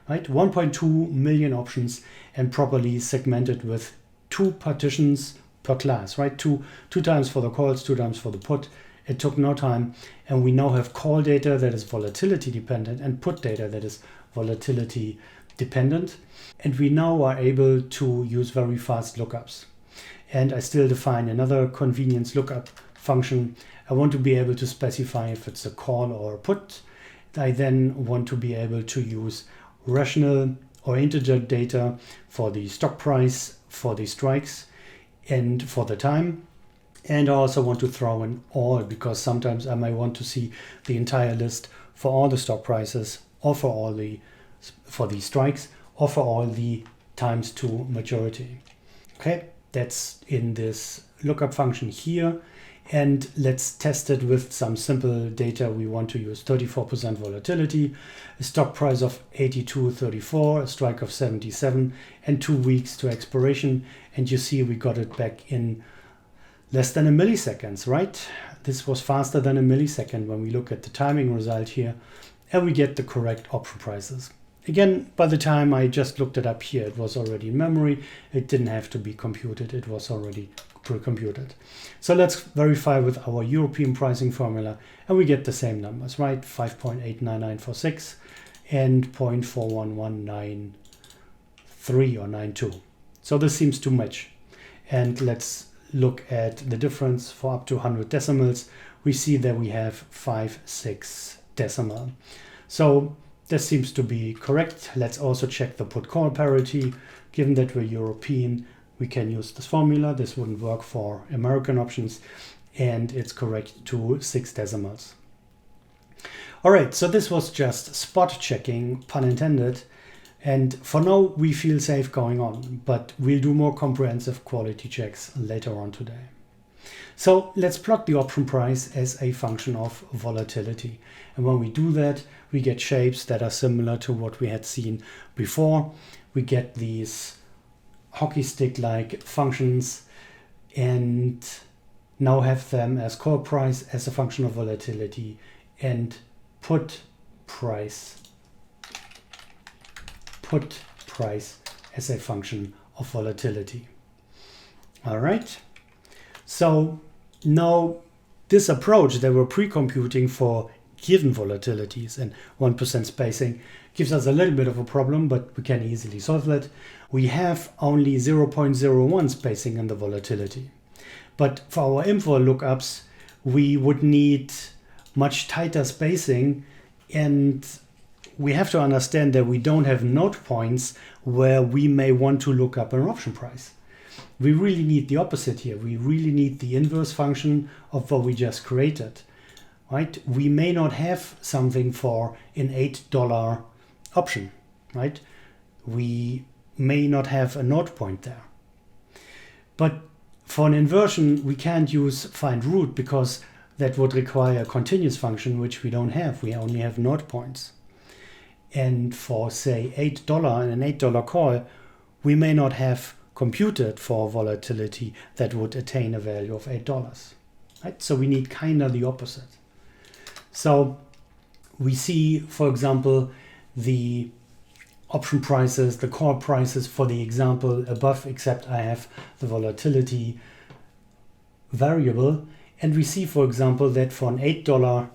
right? 1.2 million options, and properly segmented with 2 partitions per class, right? Two times for the calls, 2 times for the put. It took no time, and we now have call data that is volatility dependent and put data that is volatility dependent. And we now are able to use very fast lookups. And I still define another convenience lookup function. I want to be able to specify if it's a call or a put. I then want to be able to use rational or integer data for the stock price, for the strikes, and for the time. And I also want to throw in all, because sometimes I might want to see the entire list for all the stock prices, or for the strikes, or for all the times to majority. Okay, that's in this lookup function here. And let's test it with some simple data we want to use. 34% volatility, a stock price of 82.34, a strike of 77, and 2 weeks to expiration. And you see we got it back in less than a millisecond, right? This was faster than a millisecond when we look at the timing result here, and we get the correct option prices. Again, by the time I just looked it up here, it was already in memory. It didn't have to be computed. It was already pre-computed. So let's verify with our European pricing formula, and we get the same numbers, right? 5.89946 and 0.41193 or 92. So this seems to match. And let's look at the difference for up to 100 decimals. We see that we have 5/6 decimal. So this seems to be correct. Let's also check the put-call parity. Given that we're European, we can use this formula. This wouldn't work for American options, and it's correct to 6 decimals. All right, so this was just spot checking, pun intended. And for now, we feel safe going on, but we'll do more comprehensive quality checks later on today. So let's plot the option price as a function of volatility. And when we do that, we get shapes that are similar to what we had seen before. We get these hockey stick-like functions and now have them as call price as a function of volatility and put price as a function of volatility. All right. So now this approach that we're pre-computing for given volatilities and 1% spacing gives us a little bit of a problem, but we can easily solve that. We have only 0.01 spacing in the volatility. But for our info lookups, we would need much tighter spacing, and we have to understand that we don't have node points where we may want to look up an option price. We really need the opposite here. We really need the inverse function of what we just created, right? We may not have something for an $8 option, right? We may not have a node point there. But for an inversion, we can't use find root because that would require a continuous function, which we don't have. We only have node points. And for, say, $8 and an $8 call, we may not have computed for volatility that would attain a value of $8. Right? So we need kind of the opposite. So we see, for example, the option prices, the call prices for the example above, except I have the volatility variable. And we see, for example, that for an $8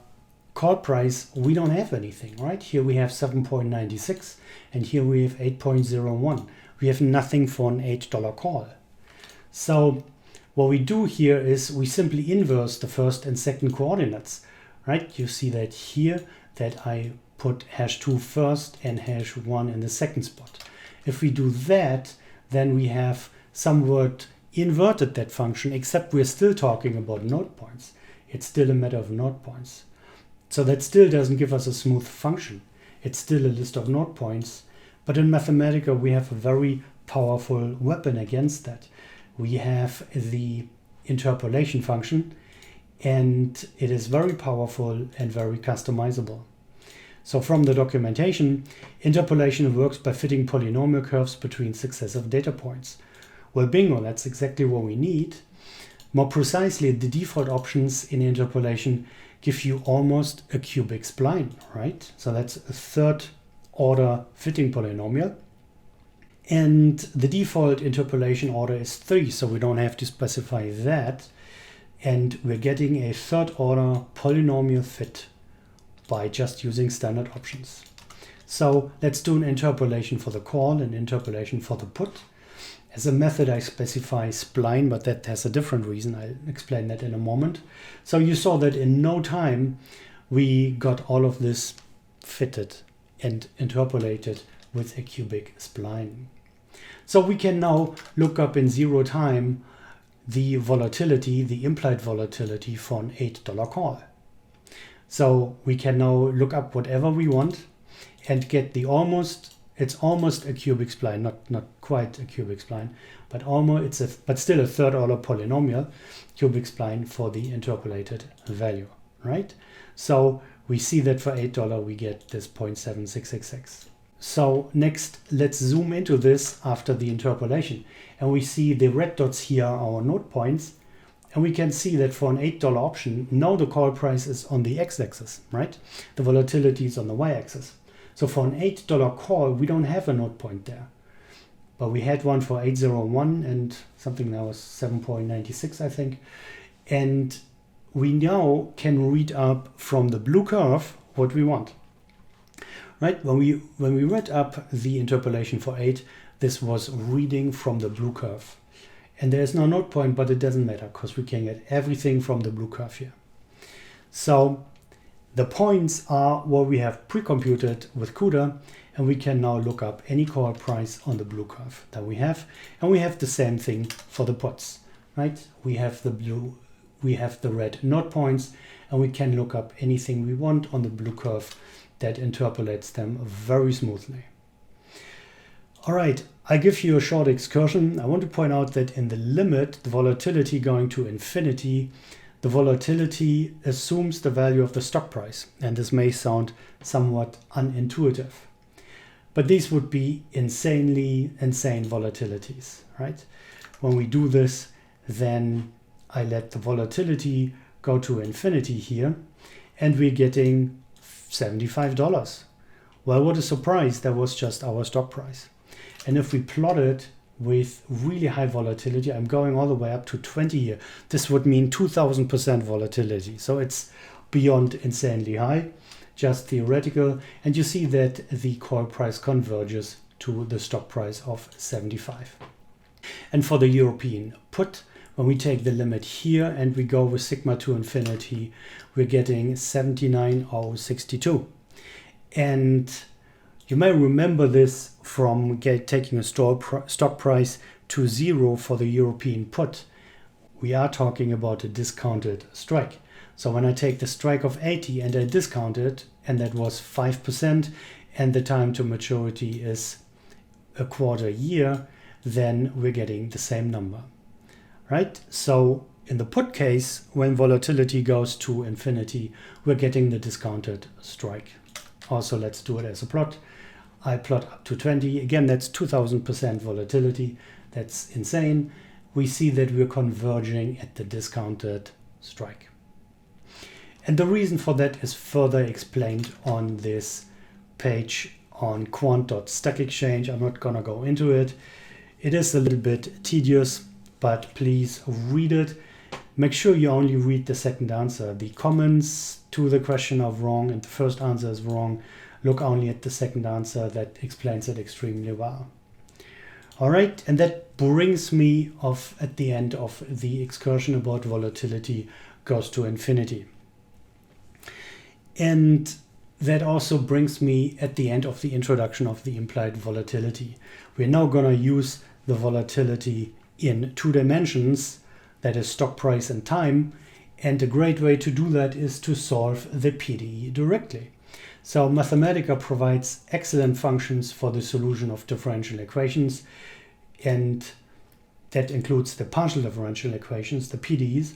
call price, we don't have anything, right? Here we have 7.96 and here we have 8.01. We have nothing for an $8 call. So what we do here is we simply inverse the first and second coordinates, right? You see that here that I put #2 first and #1 in the second spot. If we do that, then we have somewhat inverted that function, except we're still talking about node points. It's still a matter of node points. So that still doesn't give us a smooth function. It's still a list of node points. But in Mathematica, we have a very powerful weapon against that. We have the interpolation function, and it is very powerful and very customizable. So from the documentation, interpolation works by fitting polynomial curves between successive data points. Well, bingo, that's exactly what we need. More precisely, the default options in interpolation give you almost a cubic spline, right? So that's a third order fitting polynomial. And the default interpolation order is 3, so we don't have to specify that. And we're getting a third order polynomial fit by just using standard options. So let's do an interpolation for the call and interpolation for the put. As a method, I specify spline, but that has a different reason. I'll explain that in a moment. So you saw that in no time, we got all of this fitted and interpolated with a cubic spline. So we can now look up in 0 time the volatility, the implied volatility for an $8 call. So we can now look up whatever we want and get the almost It's almost a cubic spline, not quite a cubic spline, but almost but still a third order polynomial cubic spline for the interpolated value, right? So we see that for $8 we get this 0.7666. So next, let's zoom into this after the interpolation. And we see the red dots here are our node points. And we can see that for an $8 option, now the call price is on the x-axis, right? The volatility is on the y-axis. So for an $8 call, we don't have a node point there. But we had one for 801 and something that was 7.96, I think. And we now can read up from the blue curve what we want. Right? When we read up the interpolation for 8, this was reading from the blue curve. And there's no node point, but it doesn't matter because we can get everything from the blue curve here. So the points are what we have pre-computed with CUDA, and we can now look up any call price on the blue curve that we have. And we have the same thing for the puts, right? We have the blue, we have the red node points, and we can look up anything we want on the blue curve that interpolates them very smoothly. All right, I give you a short excursion. I want to point out that in the limit, the volatility going to infinity, the volatility assumes the value of the stock price. And this may sound somewhat unintuitive, but these would be insane volatilities, right? When we do this, then I let the volatility go to infinity here, and we're getting $75. Well, what a surprise, that was just our stock price. And if we plot it with really high volatility, I'm going all the way up to 20 here. This would mean 2000% volatility. So it's beyond insanely high, just theoretical. And you see that the call price converges to the stock price of 75. And for the European put, when we take the limit here and we go with sigma to infinity, we're getting 79.062. And you may remember this from taking a stock price to 0 for the European put. We are talking about a discounted strike. So when I take the strike of 80 and I discount it, and that was 5%, and the time to maturity is a quarter year, then we're getting the same number. Right? So in the put case, when volatility goes to infinity, we're getting the discounted strike. Also, let's do it as a plot. I plot up to 20. Again, that's 2000% volatility. That's insane. We see that we're converging at the discounted strike. And the reason for that is further explained on this page on quant.stackexchange. I'm not going to go into it. It is a little bit tedious, but please read it. Make sure you only read the second answer. The comments to the question are wrong and the first answer is wrong. Look only at the second answer, that explains it extremely well. All right, and that brings me off at the end of the excursion about volatility goes to infinity. And that also brings me at the end of the introduction of the implied volatility. We're now going to use the volatility in 2 dimensions, that is stock price and time. And a great way to do that is to solve the PDE directly. So Mathematica provides excellent functions for the solution of differential equations, and that includes the partial differential equations, the PDEs,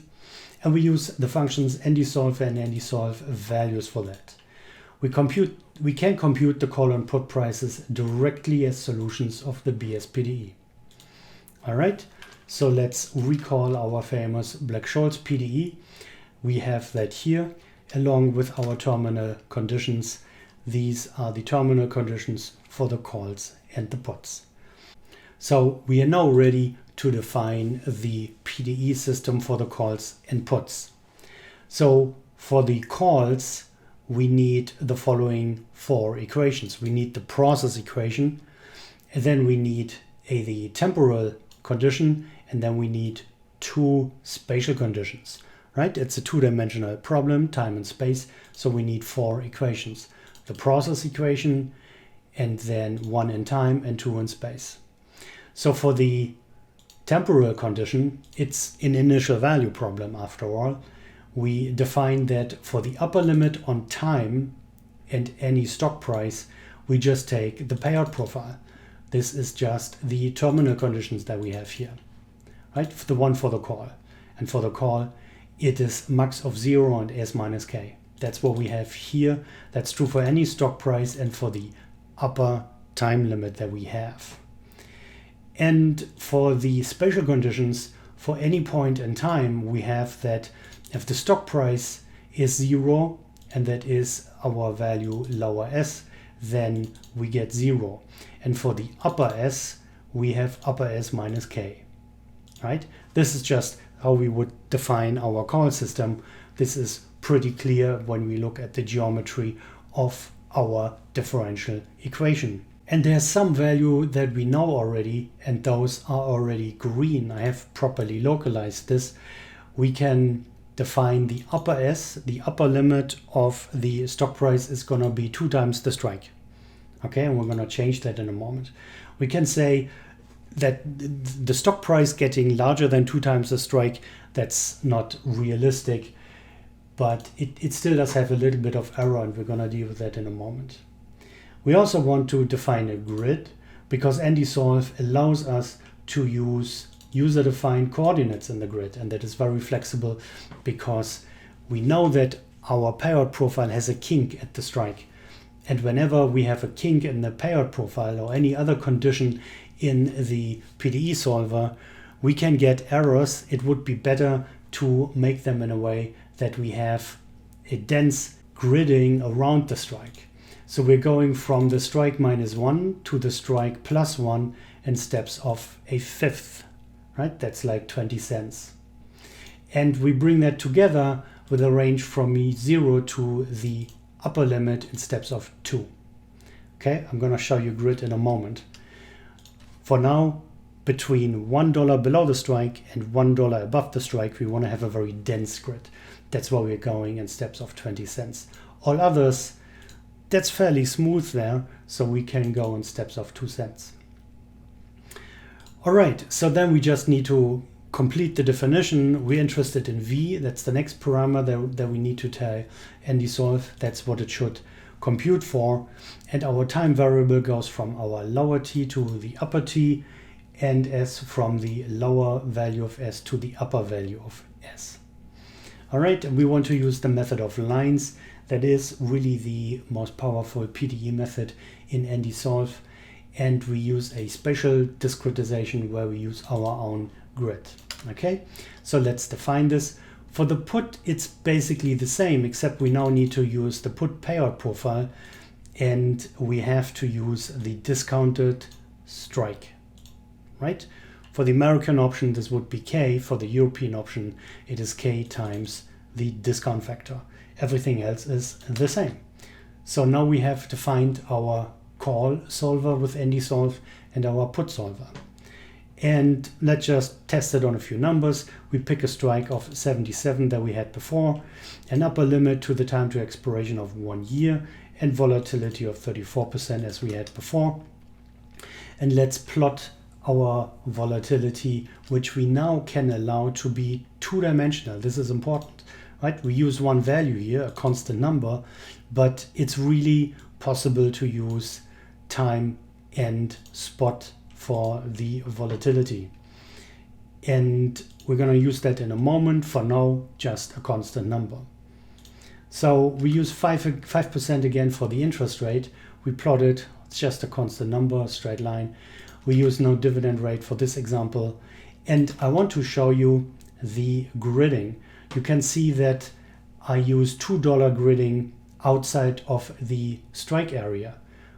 and we use the functions NDSolve and NDSolve values for that. We can compute the call and put prices directly as solutions of the BS-PDE. All right, so let's recall our famous Black-Scholes PDE. We have that here along with our terminal conditions. These are the terminal conditions for the calls and the puts. So we are now ready to define the PDE system for the calls and puts. So for the calls, we need the following 4 equations. We need the process equation, and then we need the temporal condition, and then we need 2 spatial conditions, right? It's a 2-dimensional problem, time and space, so we need 4 equations. The process equation, and then 1 in time and 2 in space. So for the temporal condition, it's an initial value problem after all. We define that for the upper limit on time and any stock price, we just take the payout profile. This is just the terminal conditions that we have here, right? The one for the call. And for the call, it is max of 0 and S minus K. That's what we have here. That's true for any stock price and for the upper time limit that we have. And for the special conditions, for any point in time, we have that if the stock price is 0 and that is our value lower S, then we get 0. And for the upper S, we have upper S minus K, right? This is just how we would define our call system. This is pretty clear when we look at the geometry of our differential equation. And there's some value that we know already, and those are already green. I have properly localized this. We can define the upper S, the upper limit of the stock price is going to be 2 times the strike. Okay, and we're going to change that in a moment. We can say that the stock price getting larger than 2 times the strike, that's not realistic, but it still does have a little bit of error, and we're going to deal with that in a moment. We also want to define a grid because NDSolve allows us to use user-defined coordinates in the grid, and that is very flexible because we know that our payout profile has a kink at the strike. And whenever we have a kink in the payout profile or any other condition in the PDE solver, we can get errors. It would be better to make them in a way that we have a dense gridding around the strike. So we're going from the strike -1 to the strike +1 in steps of a fifth, right? That's like 20 cents. And we bring that together with a range from 0 to the upper limit in steps of 2. Okay, I'm going to show you grid in a moment. For now, between $1 below the strike and $1 above the strike, we want to have a very dense grid. That's why we're going in steps of 20 cents. All others, that's fairly smooth there, so we can go in steps of 2 cents. All right, so then we just need to complete the definition. We're interested in V. That's the next parameter that we need to tell NDSolve. That's what it should compute for. And our time variable goes from our lower t to the upper t, and S from the lower value of S to the upper value of S. All right, and we want to use the method of lines. That is really the most powerful PDE method in NDSolve. And we use a special discretization where we use our own grid. Okay, so let's define this. For the put, it's basically the same, except we now need to use the put payout profile, and we have to use the discounted strike, right? For the American option, this would be K. For the European option, it is K times the discount factor. Everything else is the same. So now we have defined our call solver with NDSolve and our put solver. And let's just test it on a few numbers. We pick a strike of 77 that we had before, an upper limit to the time to expiration of 1 year, and volatility of 34% as we had before. And let's plot our volatility, which we now can allow to be 2-dimensional. This is important, right? We use one value here, a constant number, but it's really possible to use time and spot for the volatility. And we're going to use that in a moment. For now, just a constant number. So we use 5% again for the interest rate. We plot it, it's just a constant number, a straight line. We use no dividend rate for this example. And I want to show you the gridding. You can see that I use $2 gridding outside of the strike area.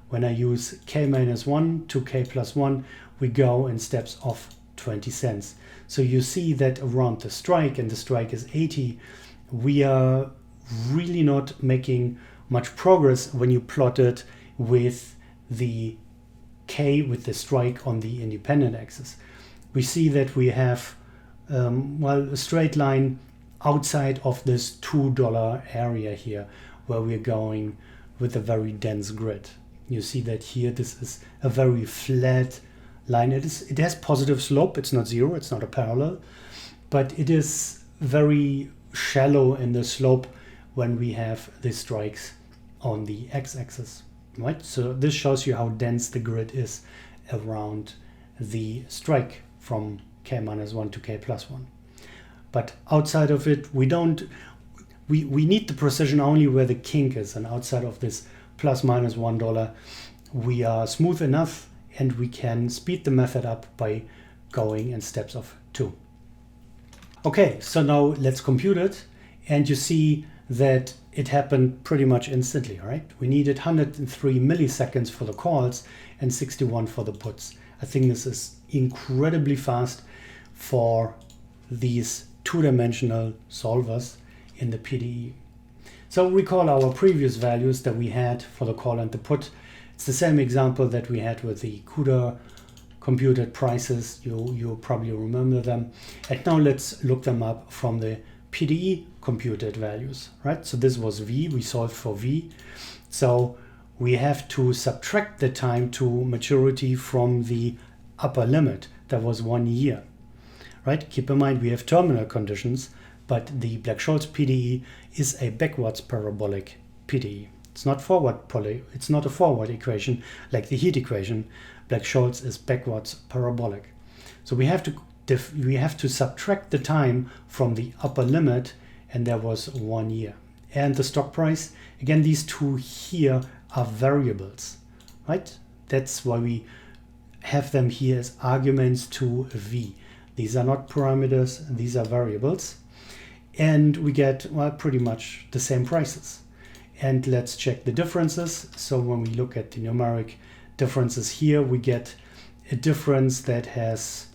When I use K-1 to K+1, we go in steps of 20 cents. So you see that around the strike, and the strike is 80, we are really not making much progress when you plot it with the K, with the strike on the independent axis. We see that we have a straight line outside of this $2 area here, where we're going with a very dense grid. You see that here, this is a very flat line. It has positive slope. It's not zero. It's not a parallel, but it is very shallow in the slope when we have the strikes on the x-axis. right? So this shows you how dense the grid is around the strike from k-1 to k+1. But outside of it, we need the precision only where the kink is, and outside of this ±$1, we are smooth enough and we can speed the method up by going in steps of 2. Okay, so now let's compute it, and you see that it happened pretty much instantly, right? We needed 103 milliseconds for the calls and 61 for the puts. I think this is incredibly fast for these two-dimensional solvers in the PDE. So recall our previous values that we had for the call and the put. It's the same example that we had with the CUDA computed prices. You probably remember them. And now let's look them up from the PDE computed values, right? So this was V, we solved for V. So we have to subtract the time to maturity from the upper limit. That was 1 year, right? Keep in mind we have terminal conditions, but the Black-Scholes PDE is a backwards parabolic PDE. It's not it's not a forward equation like the heat equation. Black-Scholes is backwards parabolic. So we have to subtract the time from the upper limit, and there was 1 year. And the stock price, again, these two here are variables, right? That's why we have them here as arguments to V. These are not parameters, these are variables. And we get, well, pretty much the same prices. And let's check the differences. So when we look at the numeric differences here, we get a difference that has,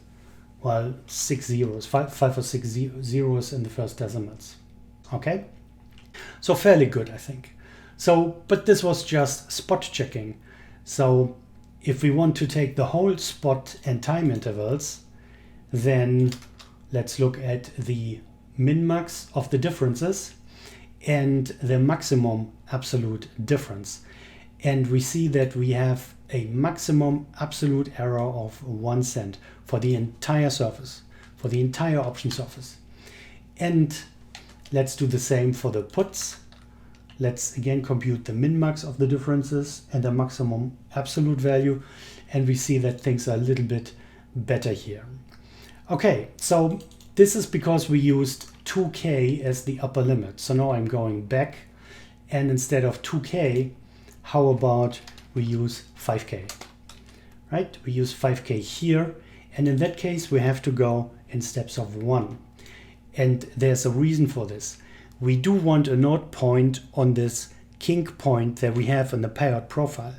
well, 6 zeros, five or six zeros in the first decimals. Okay, so fairly good, I think. So, but this was just spot checking. So if we want to take the whole spot and time intervals, then let's look at the min-max of the differences and the maximum absolute difference. And we see that we have a maximum absolute error of 1 cent for the entire surface, for the entire option surface. And let's do the same for the puts. Let's again compute the min-max of the differences and the maximum absolute value. And we see that things are a little bit better here. Okay, so this is because we used 2k as the upper limit. So now I'm going back, and instead of 2k, how about we use 5k, right? We use 5k here, and in that case we have to go in steps of 1. And there's a reason for this. We do want a node point on this kink point that we have in the payout profile.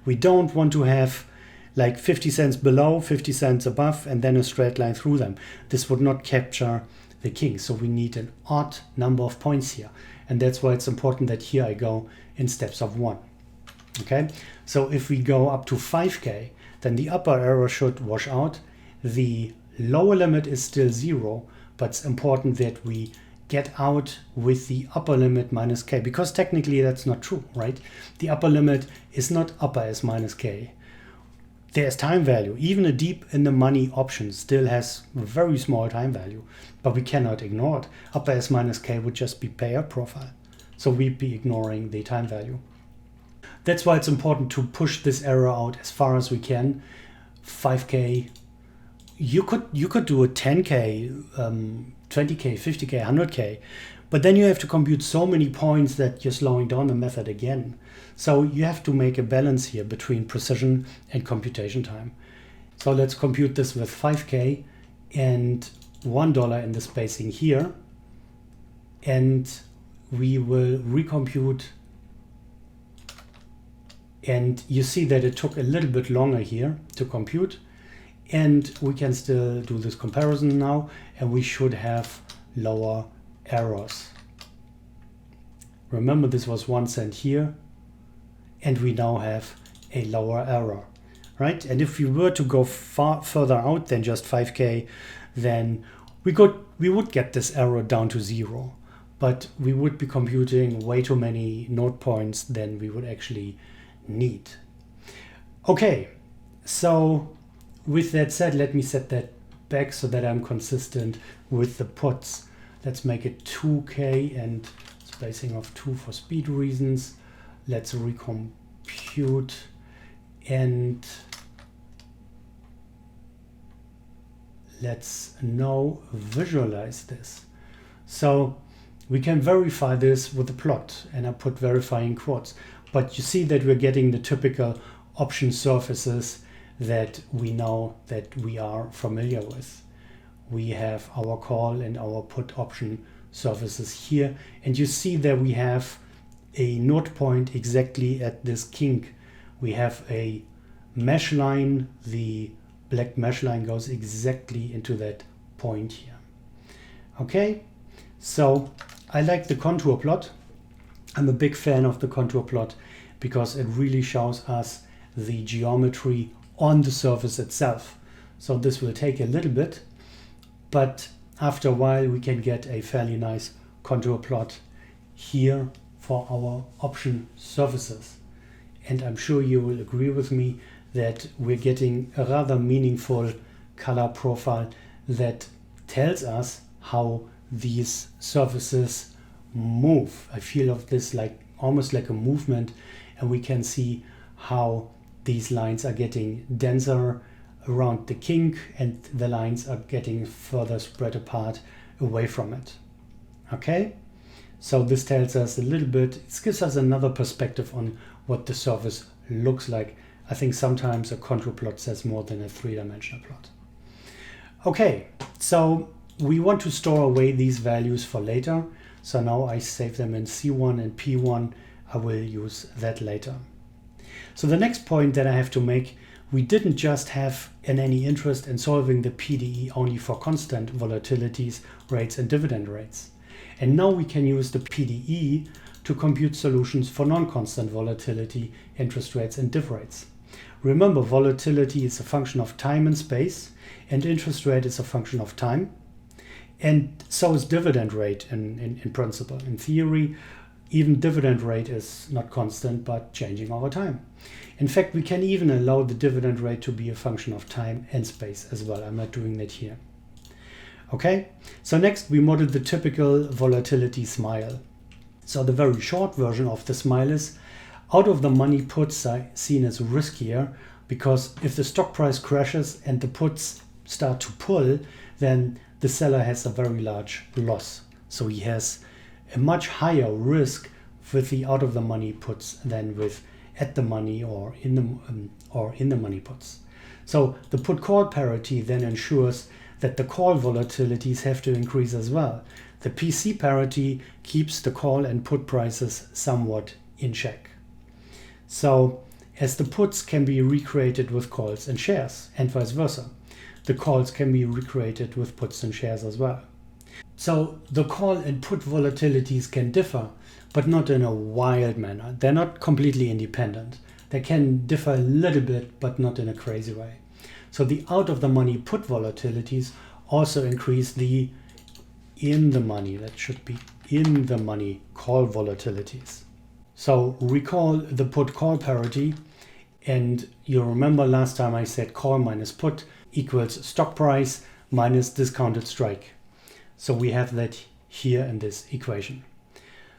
We don't want to have like 50 cents below, 50 cents above, and then a straight line through them. This would not capture the kink. So we need an odd number of points here. And that's why it's important that here I go in steps of 1. Okay, so if we go up to 5k, then the upper error should wash out. The lower limit is still 0, but it's important that we get out with the upper limit minus k, because technically that's not true, right? The upper limit is not upper as minus k. There's time value. Even a deep in the money option still has a very small time value, but we cannot ignore it. Upper s minus k would just be payout profile. So we'd be ignoring the time value. That's why it's important to push this error out as far as we can. 5k, you could do a 10k, 20k, 50k, 100k, but then you have to compute so many points that you're slowing down the method again. So you have to make a balance here between precision and computation time. So let's compute this with 5k and $1 in the spacing here, and we will recompute. And you see that it took a little bit longer here to compute, and we can still do this comparison now, and we should have lower errors. Remember, this was 1 cent here, and we now have a lower error, right? And if we were to go far further out than just 5k, then we would get this error down to 0, but we would be computing way too many node points than we would actually need. Okay, so with that said, let me set that back so that I'm consistent with the puts. Let's make it 2k and spacing of 2 for speed reasons. Let's recompute compute and let's now visualize this. So we can verify this with a plot, and I put verify in quotes. But you see that we're getting the typical option surfaces that we know that we are familiar with. We have our call and our put option surfaces here, and you see that we have a node point exactly at this kink. We have a mesh line. The black mesh line goes exactly into that point here. Okay, so I like the contour plot. I'm a big fan of the contour plot because it really shows us the geometry on the surface itself. So this will take a little bit, but after a while we can get a fairly nice contour plot here for our option surfaces. And I'm sure you will agree with me that we're getting a rather meaningful color profile that tells us how these surfaces move. I feel of this like almost like a movement, and we can see how these lines are getting denser around the kink and the lines are getting further spread apart away from it. Okay, so this tells us a little bit, it gives us another perspective on what the surface looks like. I think sometimes a contour plot says more than a three-dimensional plot. Okay, so we want to store away these values for later. So now I save them in C1 and P1. I will use that later. So the next point that I have to make, we didn't just have any interest in solving the PDE only for constant volatilities, rates and dividend rates. And now we can use the PDE to compute solutions for non-constant volatility, interest rates and div rates. Remember, volatility is a function of time and space, and interest rate is a function of time. And so is dividend rate in principle. In theory, even dividend rate is not constant, but changing over time. In fact, we can even allow the dividend rate to be a function of time and space as well. I'm not doing that here. Okay, so next we model the typical volatility smile. So the very short version of the smile is out of the money puts are seen as riskier, because if the stock price crashes and the puts start to pull, then the seller has a very large loss. So he has a much higher risk with the out of the money puts than with at the money or in the money puts. So the put call parity then ensures that the call volatilities have to increase as well. The PC parity keeps the call and put prices somewhat in check. So as the puts can be recreated with calls and shares and vice versa, the calls can be recreated with puts and shares as well. So the call and put volatilities can differ, but not in a wild manner. They're not completely independent. They can differ a little bit, but not in a crazy way. So the out of the money put volatilities also increase the in the money, that should be in the money call volatilities. So recall the put call parity, and you remember last time I said call minus put equals stock price minus discounted strike. So we have that here in this equation.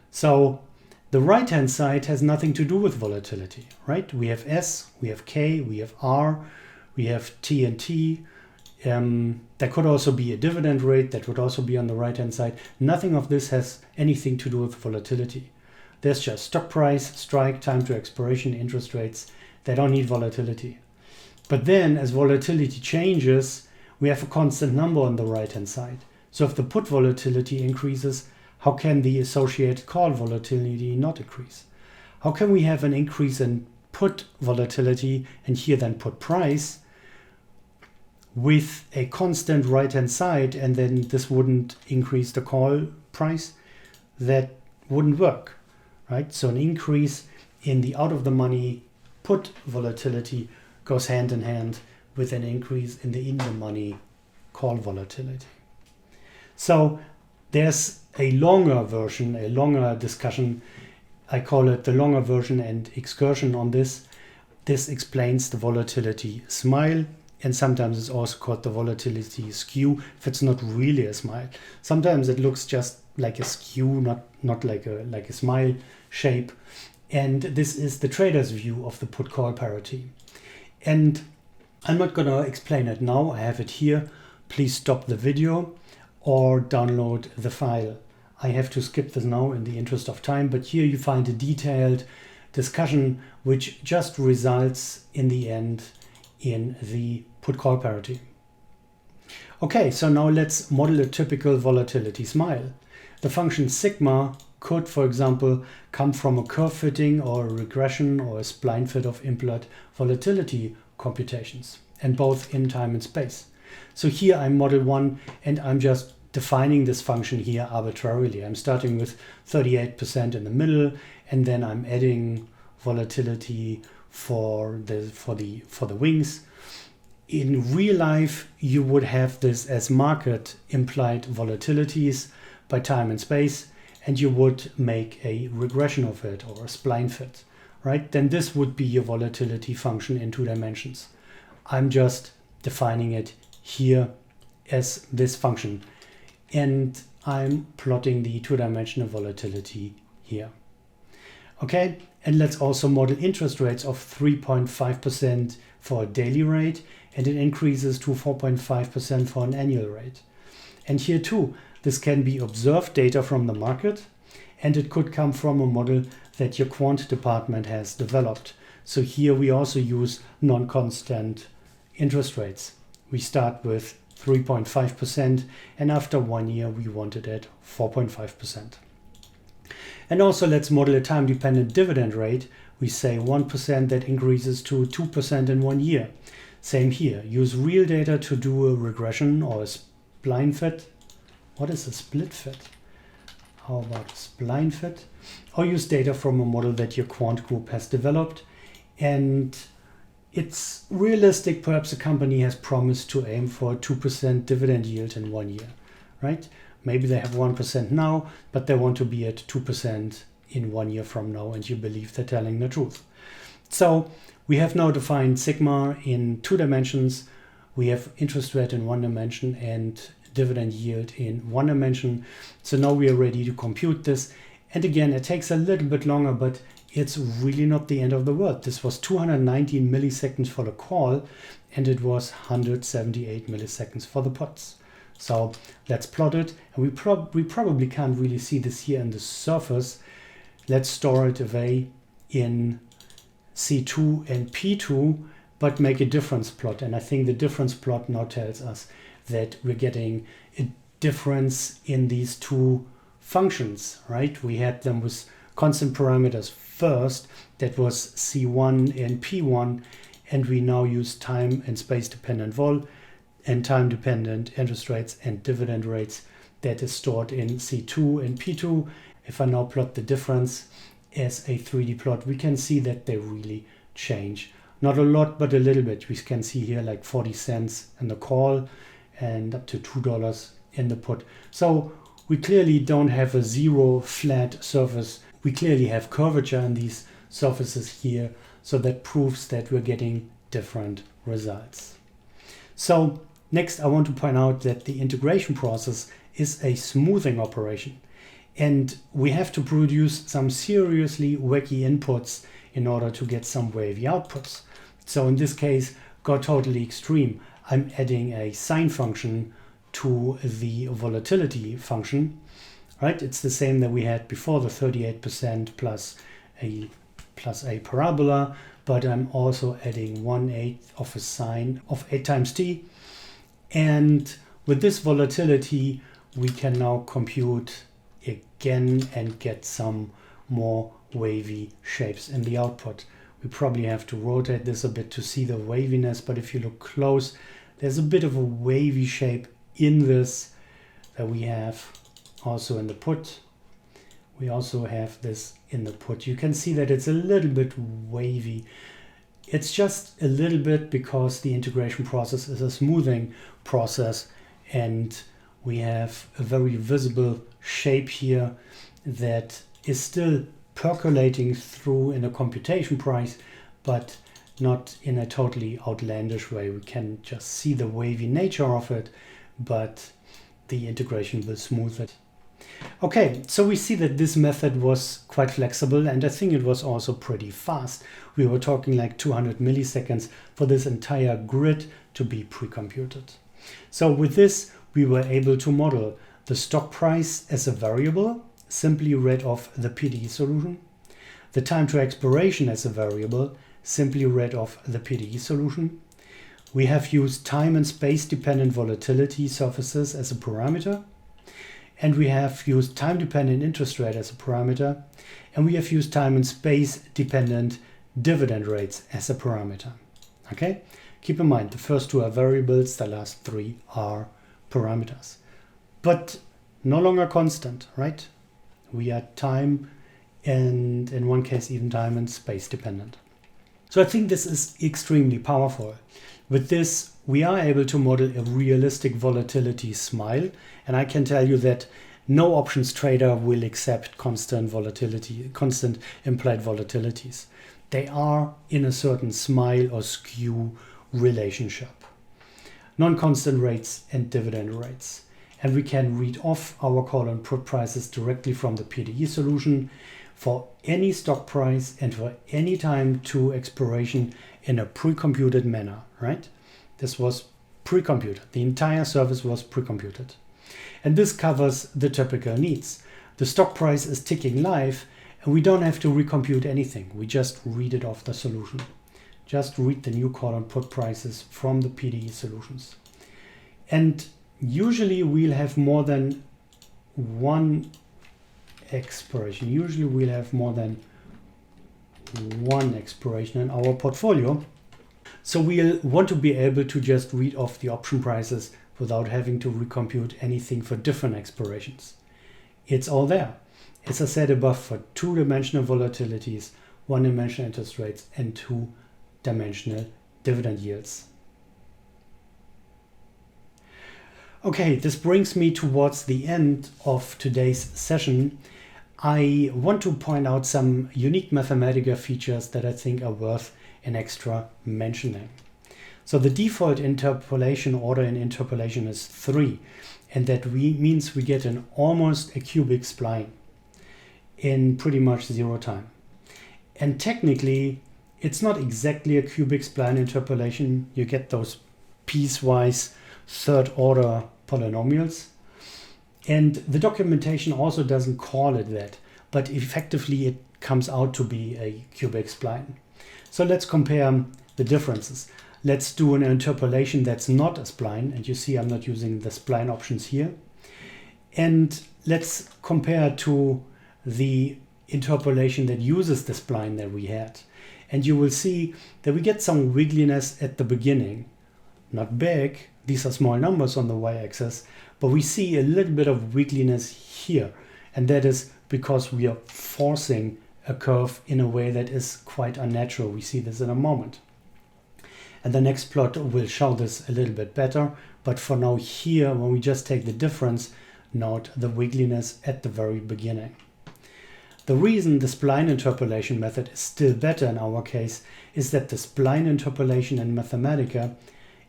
So the right hand side has nothing to do with volatility, right? We have S, we have K, we have R, we have T and T. There could also be a dividend rate that would also be on the right hand side. Nothing of this has anything to do with volatility. There's just stock price, strike, time to expiration, interest rates. They don't need volatility. But then as volatility changes, we have a constant number on the right hand side. So if the put volatility increases, how can the associated call volatility not increase? How can we have an increase in put volatility and here then put price with a constant right hand side, and then this wouldn't increase the call price? That wouldn't work, right? So an increase in the out of the money put volatility goes hand in hand with an increase in the money call volatility. So there's a longer version, a longer discussion. I call it the longer version and excursion on this. This explains the volatility smile, and sometimes it's also called the volatility skew if it's not really a smile. Sometimes it looks just like a skew, not like a smile shape. And this is the trader's view of the put-call parity. And I'm not going to explain it now. I have it here. Please stop the video or download the file. I have to skip this now in the interest of time, but here you find a detailed discussion which just results in the end in the put-call parity. Okay, so now let's model a typical volatility smile. The function sigma could, for example, come from a curve fitting or a regression or a spline fit of implied volatility computations, and both in time and space. So here I'm model 1 and I'm just defining this function here arbitrarily. I'm starting with 38% in the middle, and then I'm adding volatility for the wings. In real life, you would have this as market implied volatilities by time and space, and you would make a regression of it or a spline fit, right? Then this would be your volatility function in 2 dimensions. I'm just defining it here as this function, and I'm plotting the 2-dimensional volatility here. Okay, and let's also model interest rates of 3.5% for a daily rate, and it increases to 4.5% for an annual rate. And here too, this can be observed data from the market, and it could come from a model that your quant department has developed. So here we also use non-constant interest rates. We start with 3.5%, and after 1 year we want it at 4.5%. And also let's model a time-dependent dividend rate. We say 1% that increases to 2% in 1 year. Same here, use real data to do a regression or a spline fit. What is a split fit? How about a spline fit? Or use data from a model that your quant group has developed. And it's realistic, perhaps a company has promised to aim for a 2% dividend yield in 1 year, right? Maybe they have 1% now, but they want to be at 2% in 1 year from now, and you believe they're telling the truth. So we have now defined sigma in 2 dimensions. We have interest rate in 1 dimension and dividend yield in 1 dimension. So now we are ready to compute this. And again, it takes a little bit longer, but it's really not the end of the world. This was 219 milliseconds for the call, and it was 178 milliseconds for the puts. So let's plot it. And we probably can't really see this here in the surface. Let's store it away in C2 and P2, but make a difference plot. And I think the difference plot now tells us that we're getting a difference in these 2 functions, right? We had them with constant parameters first, that was C1 and P1, and we now use time and space dependent vol and time dependent interest rates and dividend rates that is stored in C2 and P2. If I now plot the difference as a 3D plot, we can see that they really change. Not a lot, but a little bit. We can see here like 40 cents in the call and up to $2 in the put. So we clearly don't have a zero flat surface. We clearly have curvature in these surfaces here. So that proves that we're getting different results. So next, I want to point out that the integration process is a smoothing operation. And we have to produce some seriously wacky inputs in order to get some wavy outputs. So in this case, got totally extreme. I'm adding a sine function to the volatility function, right? It's the same that we had before, the 38% plus a parabola, but I'm also adding 1/8 of a sine of 8 times t. And with this volatility, we can now compute again and get some more wavy shapes in the output. We probably have to rotate this a bit to see the waviness, but if you look close, there's a bit of a wavy shape in this that we have also in the put. We also have this in the put. You can see that it's a little bit wavy. It's just a little bit because the integration process is a smoothing process, and we have a very visible shape here that is still percolating through in a computation price, but not in a totally outlandish way. We can just see the wavy nature of it, but the integration will smooth it. Okay, so we see that this method was quite flexible, and I think it was also pretty fast. We were talking like 200 milliseconds for this entire grid to be pre-computed. So with this, we were able to model the stock price as a variable, simply read off the PDE solution, the time to expiration as a variable, simply read off the PDE solution. We have used time and space dependent volatility surfaces as a parameter, and we have used time dependent interest rate as a parameter, and we have used time and space dependent dividend rates as a parameter. Okay, keep in mind the first two are variables, the last three are parameters, but no longer constant, right? We are time and in one case even time and space dependent. So I think this is extremely powerful. With this, we are able to model a realistic volatility smile, and I can tell you that no options trader will accept constant volatility, constant implied volatilities. They are in a certain smile or skew relationship. Non-constant rates and dividend rates. And we can read off our call and put prices directly from the PDE solution for any stock price and for any time to expiration in a pre-computed manner, right? This was pre-computed. The entire service was pre-computed. And this covers the typical needs. The stock price is ticking live, and we don't have to recompute anything. We just read it off the solution. Just read the new call and put prices from the PDE solutions. And usually we'll have more than one expiration. Usually we'll have more than one expiration in our portfolio. So we'll want to be able to just read off the option prices without having to recompute anything for different expirations. It's all there. As I said above, for two-dimensional volatilities, one-dimensional interest rates, and two-dimensional dividend yields. Okay, this brings me towards the end of today's session. I want to point out some unique Mathematica features that I think are worth an extra mentioning. So the default interpolation order in interpolation is 3, and that means we get an almost a cubic spline in pretty much 0 time. And technically, it's not exactly a cubic spline interpolation. You get those piecewise third order polynomials. And the documentation also doesn't call it that, but effectively it comes out to be a cubic spline. So let's compare the differences. Let's do an interpolation that's not a spline, and you see I'm not using the spline options here. And let's compare to the interpolation that uses the spline that we had. And you will see that we get some wiggliness at the beginning. Not big, these are small numbers on the y-axis, but we see a little bit of wiggliness here. And that is because we are forcing a curve in a way that is quite unnatural. We see this in a moment. And the next plot will show this a little bit better. But for now here, when we just take the difference, note the wiggliness at the very beginning. The reason the spline interpolation method is still better in our case is that the spline interpolation in Mathematica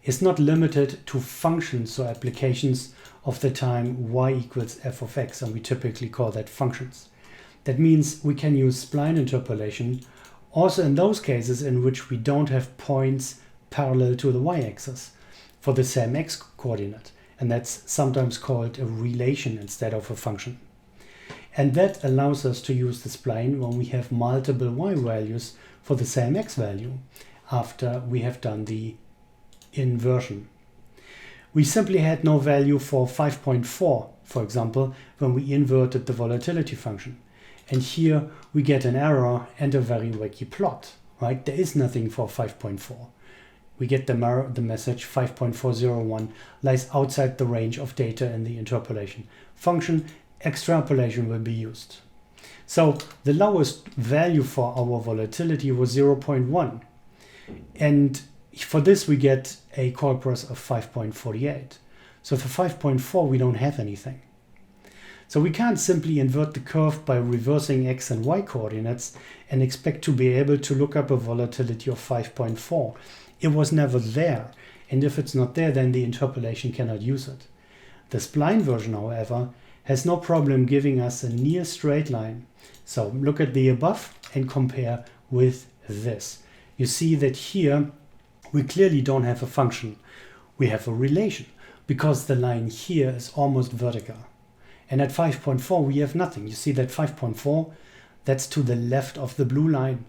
is not limited to functions or applications of the time y equals f of x, and we typically call that functions. That means we can use spline interpolation also in those cases in which we don't have points parallel to the y-axis for the same x-coordinate, and that's sometimes called a relation instead of a function. And that allows us to use the spline when we have multiple y values for the same x value after we have done the inversion. We simply had no value for 5.4, for example, when we inverted the volatility function. And here we get an error and a very wacky plot, right? There is nothing for 5.4. We get the message 5.401 lies outside the range of data in the interpolation function. Extrapolation will be used. So the lowest value for our volatility was 0.1. And for this we get a call price of 5.48. So for 5.4 we don't have anything. So we can't simply invert the curve by reversing x and y coordinates and expect to be able to look up a volatility of 5.4. It was never there, and if it's not there, then the interpolation cannot use it. The spline version, however, has no problem giving us a near straight line. So look at the above and compare with this. You see that here we clearly don't have a function. We have a relation because the line here is almost vertical. And at 5.4 we have nothing. You see that 5.4, that's to the left of the blue line,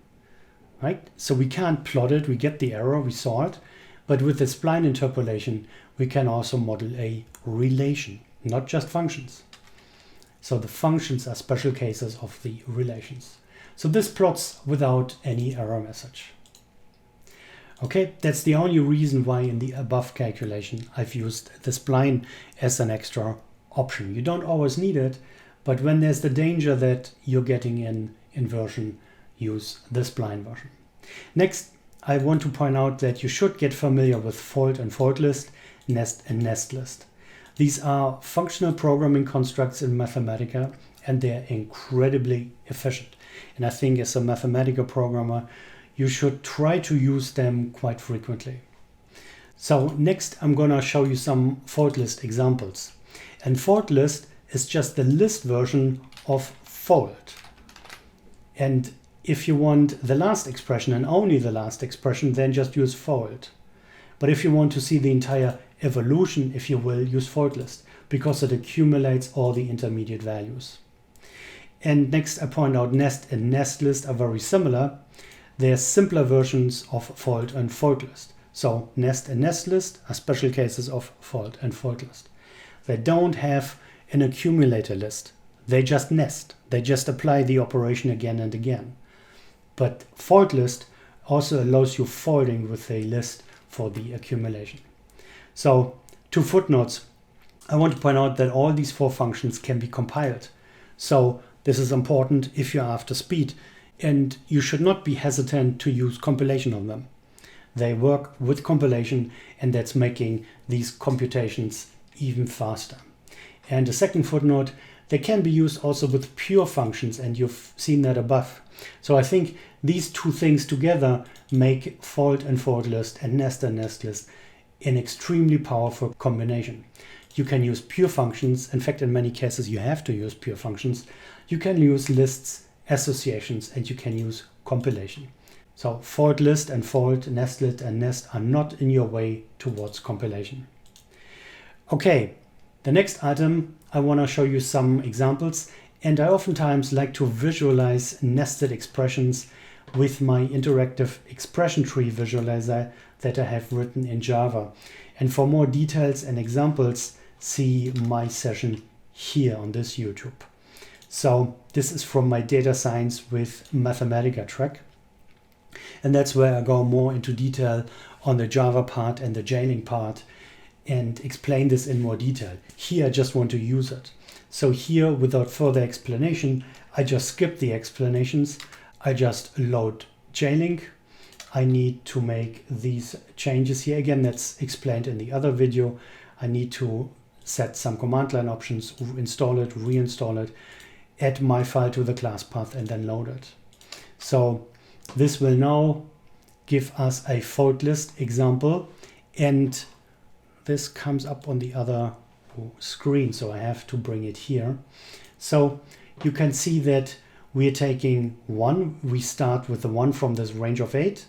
right? So we can't plot it. We get the error, we saw it. But with the spline interpolation, we can also model a relation, not just functions. So the functions are special cases of the relations. So this plots without any error message. Okay, that's the only reason why in the above calculation I've used the spline as an extra option. You don't always need it, but when there's the danger that you're getting an inversion, use the spline version. Next, I want to point out that you should get familiar with fold and fold list, nest and nest list. These are functional programming constructs in Mathematica, and they're incredibly efficient. And I think as a Mathematica programmer, you should try to use them quite frequently. So next, I'm going to show you some fold list examples. And fold list is just the list version of fold. And if you want the last expression and only the last expression, then just use fold. But if you want to see the entire evolution, if you will, use fold list because it accumulates all the intermediate values. And next I point out nest and nest list are very similar. They're simpler versions of fold and fold list. So nest and nest list are special cases of fold and fold list. They don't have an accumulator list. They just nest. They just apply the operation again and again. But fold list also allows you folding with a list for the accumulation. So, two footnotes. I want to point out that all these four functions can be compiled. So this is important if you're after speed, and you should not be hesitant to use compilation on them. They work with compilation, and that's making these computations even faster. And the second footnote, they can be used also with pure functions, and you've seen that above. So I think these two things together make fold and fold list and nest list an extremely powerful combination. You can use pure functions. In fact, in many cases, you have to use pure functions. You can use lists, associations, and you can use compilation. So fold list and fold, nest list and nest are not in your way towards compilation. Okay, the next item, I want to show you some examples, and I oftentimes like to visualize nested expressions with my interactive expression tree visualizer that I have written in Java. And for more details and examples, see my session here on this YouTube. So this is from my data science with Mathematica track. And that's where I go more into detail on the Java part and the jailing part and explain this in more detail. Here I just want to use it. So here, without further explanation, I just skip the explanations. I just load jailing. I need to make these changes here. Again, that's explained in the other video. I need to set some command line options, install it, reinstall it, add my file to the class path, and then load it. So this will now give us a fold list example, and this comes up on the other screen, so I have to bring it here. So you can see that we are taking 1. We start with the 1 from this range of 8,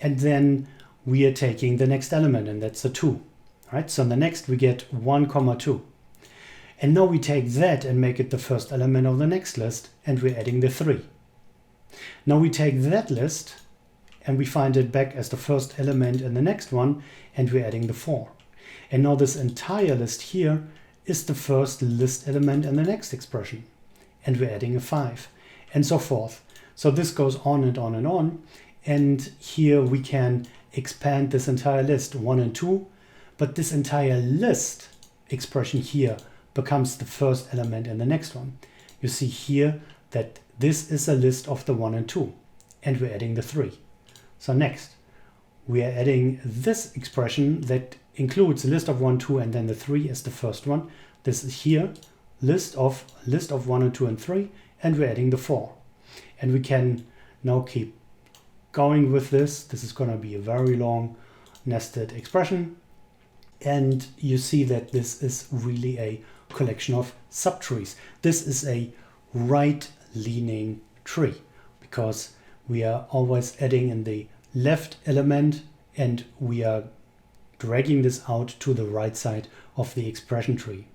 and then we are taking the next element, and that's a 2. Right? So in the next we get 1, 2. And now we take that and make it the first element of the next list, and we're adding the 3. Now we take that list and we find it back as the first element in the next one, and we're adding the 4. And now this entire list here is the first list element in the next expression, and we're adding a 5, and so forth. So this goes on and on and on, and here we can expand this entire list 1 and 2, but this entire list expression here becomes the first element in the next one. You see here that this is a list of the 1 and 2, and we're adding the 3. So next, we are adding this expression that includes a list of 1, 2, and then the 3 as the first one. This is here, list of 1 and 2 and 3, and we're adding the 4. And we can now keep going with this. This is going to be a very long nested expression. And you see that this is really a collection of subtrees. This is a right-leaning tree because we are always adding in the left element and we are dragging this out to the right side of the expression tree.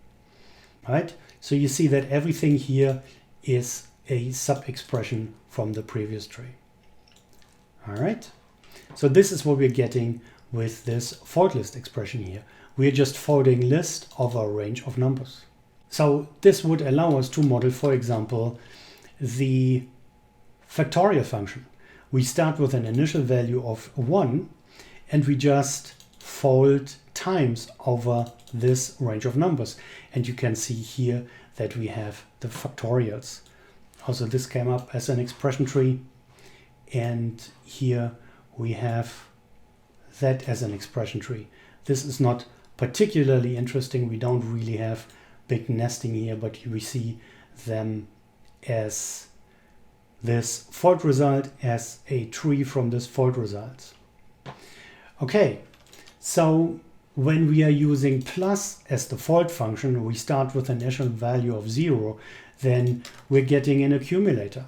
Right? So you see that everything here is a sub-expression from the previous tree. All right. So this is what we're getting with this fold list expression here. We're just folding list of a range of numbers. So this would allow us to model, for example, the factorial function. We start with an initial value of 1 and we just fold times over this range of numbers. And you can see here that we have the factorials. Also, this came up as an expression tree. And here we have that as an expression tree. This is not particularly interesting. We don't really have big nesting here, but we see them as this fold result as a tree from this fold result. Okay, so when we are using plus as the fold function, we start with an initial value of 0, then we're getting an accumulator.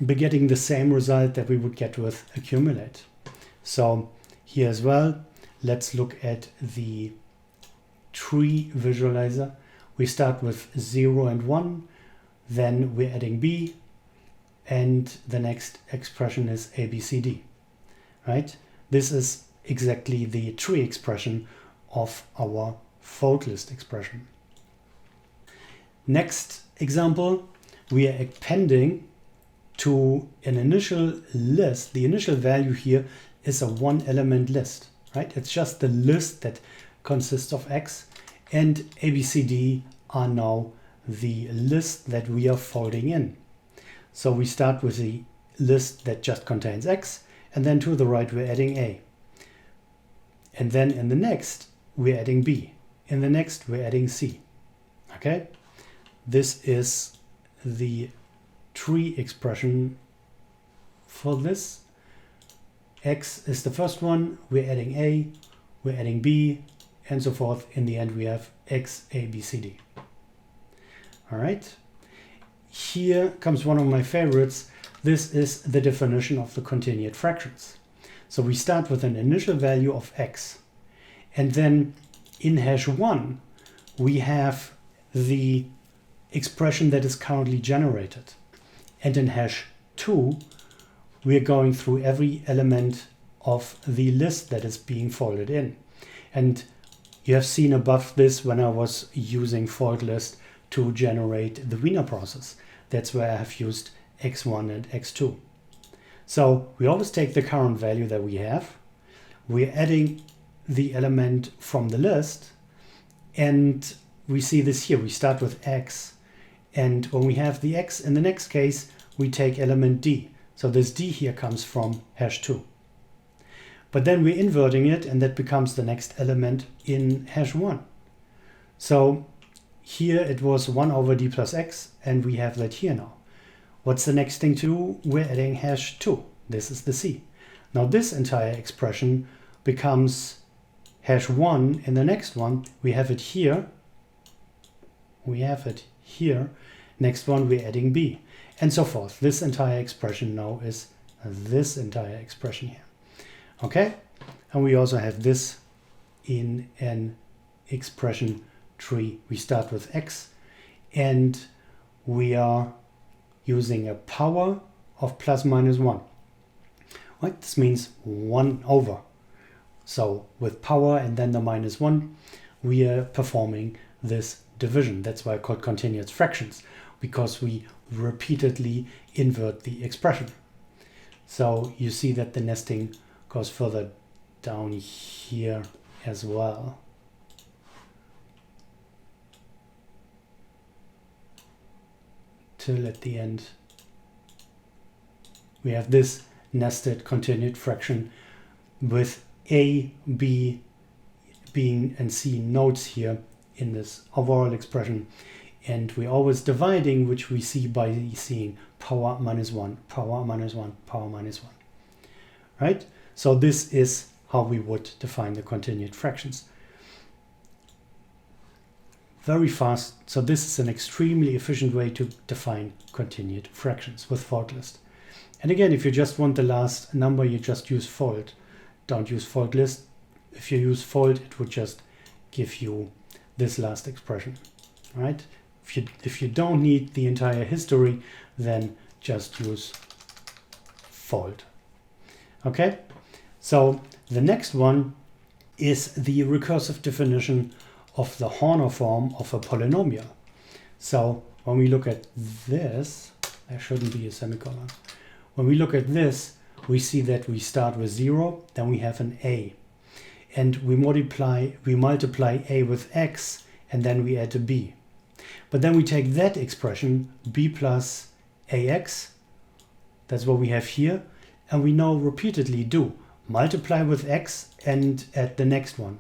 We're getting the same result that we would get with accumulate. So here as well, let's look at the tree visualizer. We start with 0 and 1, then we're adding b, and the next expression is ABCD, right? This is exactly the tree expression of our fold list expression. Next example, we are appending to an initial list. The initial value here is a one element list, right? It's just the list that consists of X, and ABCD are now the list that we are folding in. So we start with the list that just contains X, and then to the right we're adding A. And then in the next we're adding B. In the next we're adding C. Okay? This is the tree expression for this. X is the first one, we're adding A, we're adding B, and so forth. In the end we have X, A, B, C, D. All right. Here comes one of my favorites. This is the definition of the continued fractions. So we start with an initial value of X, and then in hash 1 we have the expression that is currently generated, and in hash 2 we are going through every element of the list that is being folded in. And you have seen above this when I was using fold list to generate the Wiener process. That's where I have used x1 and x2. So we always take the current value that we have. We're adding the element from the list, and we see this here. We start with x, and when we have the x in the next case, we take element d. So this d here comes from hash 2. But then we're inverting it, and that becomes the next element in hash 1. So here it was 1 over d plus x, and we have that here now. What's the next thing to do? We're adding hash 2. This is the c. Now this entire expression becomes hash 1 in the next one. We have it here. We have it here. Next one we're adding b, and so forth. This entire expression now is this entire expression here. Okay, and we also have this in an expression tree. We start with x, and we are using a power of plus minus 1. Right? This means 1 over. So with power and then the minus 1, we are performing this division. That's why I call it continuous fractions, because we repeatedly invert the expression. So you see that the nesting goes further down here as well. Till at the end we have this nested continued fraction with A, B being and C nodes here in this overall expression, and we're always dividing, which we see by seeing power minus 1, power minus 1, power minus 1. Right? So this is how we would define the continued fractions. very fast. So this is an extremely efficient way to define continued fractions with fault list. And again, if you just want the last number, you just use fold. Don't use fault list. If you use fold, it would just give you this last expression, right? If you don't need the entire history, then just use fold. Okay, so the next one is the recursive definition of the Horner form of a polynomial. So when we look at this, there shouldn't be a semicolon. When we look at this, we see that we start with 0, then we have an a. And we multiply a with x, and then we add a b. But then we take that expression, b plus ax, that's what we have here, and we now repeatedly do multiply with x and add the next one.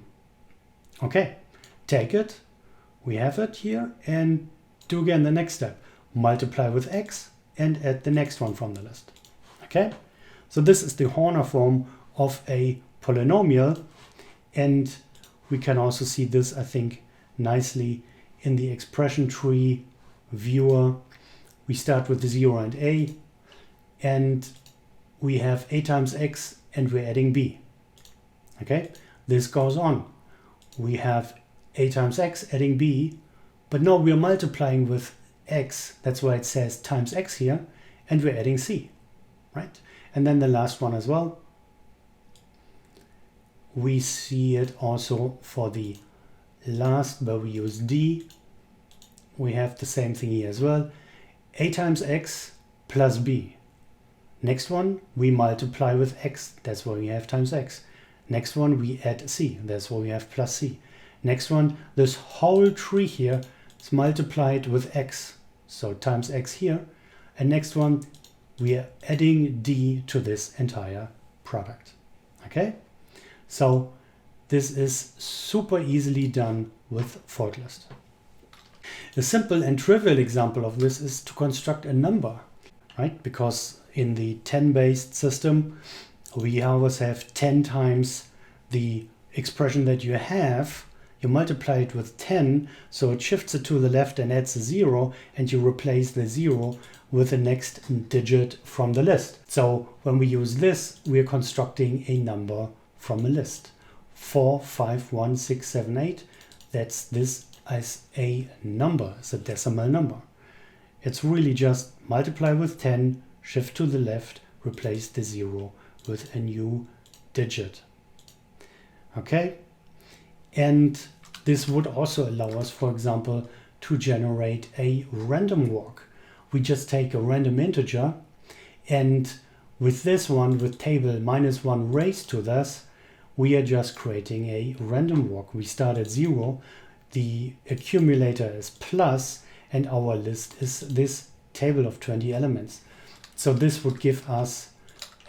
Okay, take it, we have it here, and do again the next step. Multiply with x and add the next one from the list. Okay, so this is the Horner form of a polynomial, and we can also see this, I think, nicely in the expression tree viewer. We start with the 0 and a, and we have a times x, and we're adding b. Okay, this goes on. We have a times x adding b, but now we are multiplying with x. That's why it says times x here, and we're adding c, right? And then the last one as well. We see it also for the last, where we use d. We have the same thing here as well. A times x plus b. Next one, we multiply with x. That's why we have times x. Next one, we add c. That's why we have plus c. Next one, this whole tree here is multiplied with x. So times x here. And next one, we are adding d to this entire product. Okay? So this is super easily done with fault list. A simple and trivial example of this is to construct a number, right? Because in the 10-based system, we always have 10 times the expression that you have. You multiply it with 10, so it shifts it to the left and adds a 0, and you replace the 0 with the next digit from the list. So when we use this, we are constructing a number from a list. 4, 5, 1, 6, 7, 8. That's this as a number, as a decimal number. It's really just multiply with 10, shift to the left, replace the 0 with a new digit. Okay? And this would also allow us, for example, to generate a random walk. We just take a random integer, and with this one, with table -1 raised to this, we are just creating a random walk. We start at 0, the accumulator is plus, and our list is this table of 20 elements. So this would give us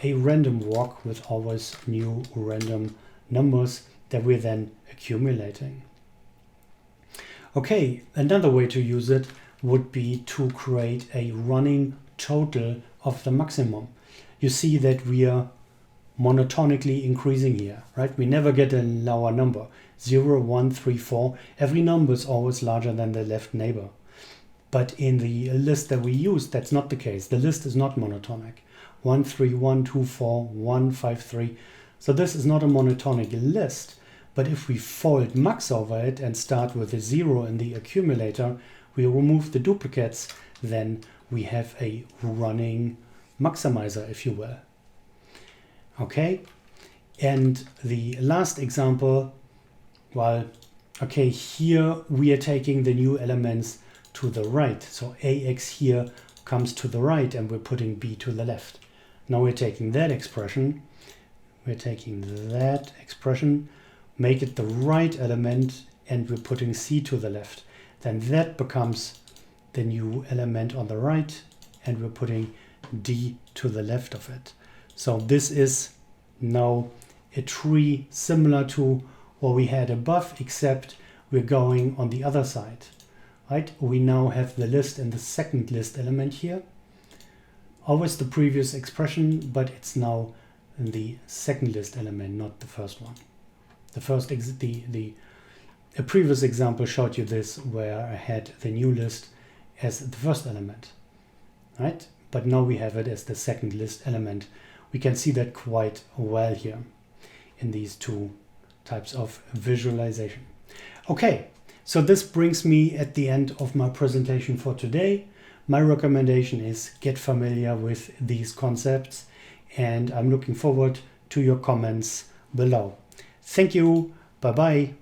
a random walk with always new random numbers that we're then accumulating. Okay, another way to use it would be to create a running total of the maximum. You see that we are monotonically increasing here, right? We never get a lower number. 0, 1, 3, 4. Every number is always larger than the left neighbor. But in the list that we use, that's not the case. The list is not monotonic. 1, 3, 1, 2, 4, 1, 5, 3. So this is not a monotonic list. But if we fold max over it and start with a 0 in the accumulator, we remove the duplicates, then we have a running maximizer, if you will. Okay, and the last example, well, okay, here we are taking the new elements to the right. So ax here comes to the right, and we're putting b to the left. Now we're taking that expression, make it the right element, and we're putting c to the left. Then that becomes the new element on the right, and we're putting d to the left of it. So this is now a tree similar to what we had above, except we're going on the other side, right? We now have the list and the second list element here. Always the previous expression, but it's now in the second list element, not the first one. The A previous example showed you this, where I had the new list as the first element, right? But now we have it as the second list element. We can see that quite well here in these two types of visualization. Okay, so this brings me at the end of my presentation for today. My recommendation is get familiar with these concepts, and I'm looking forward to your comments below. Thank you. Bye-bye.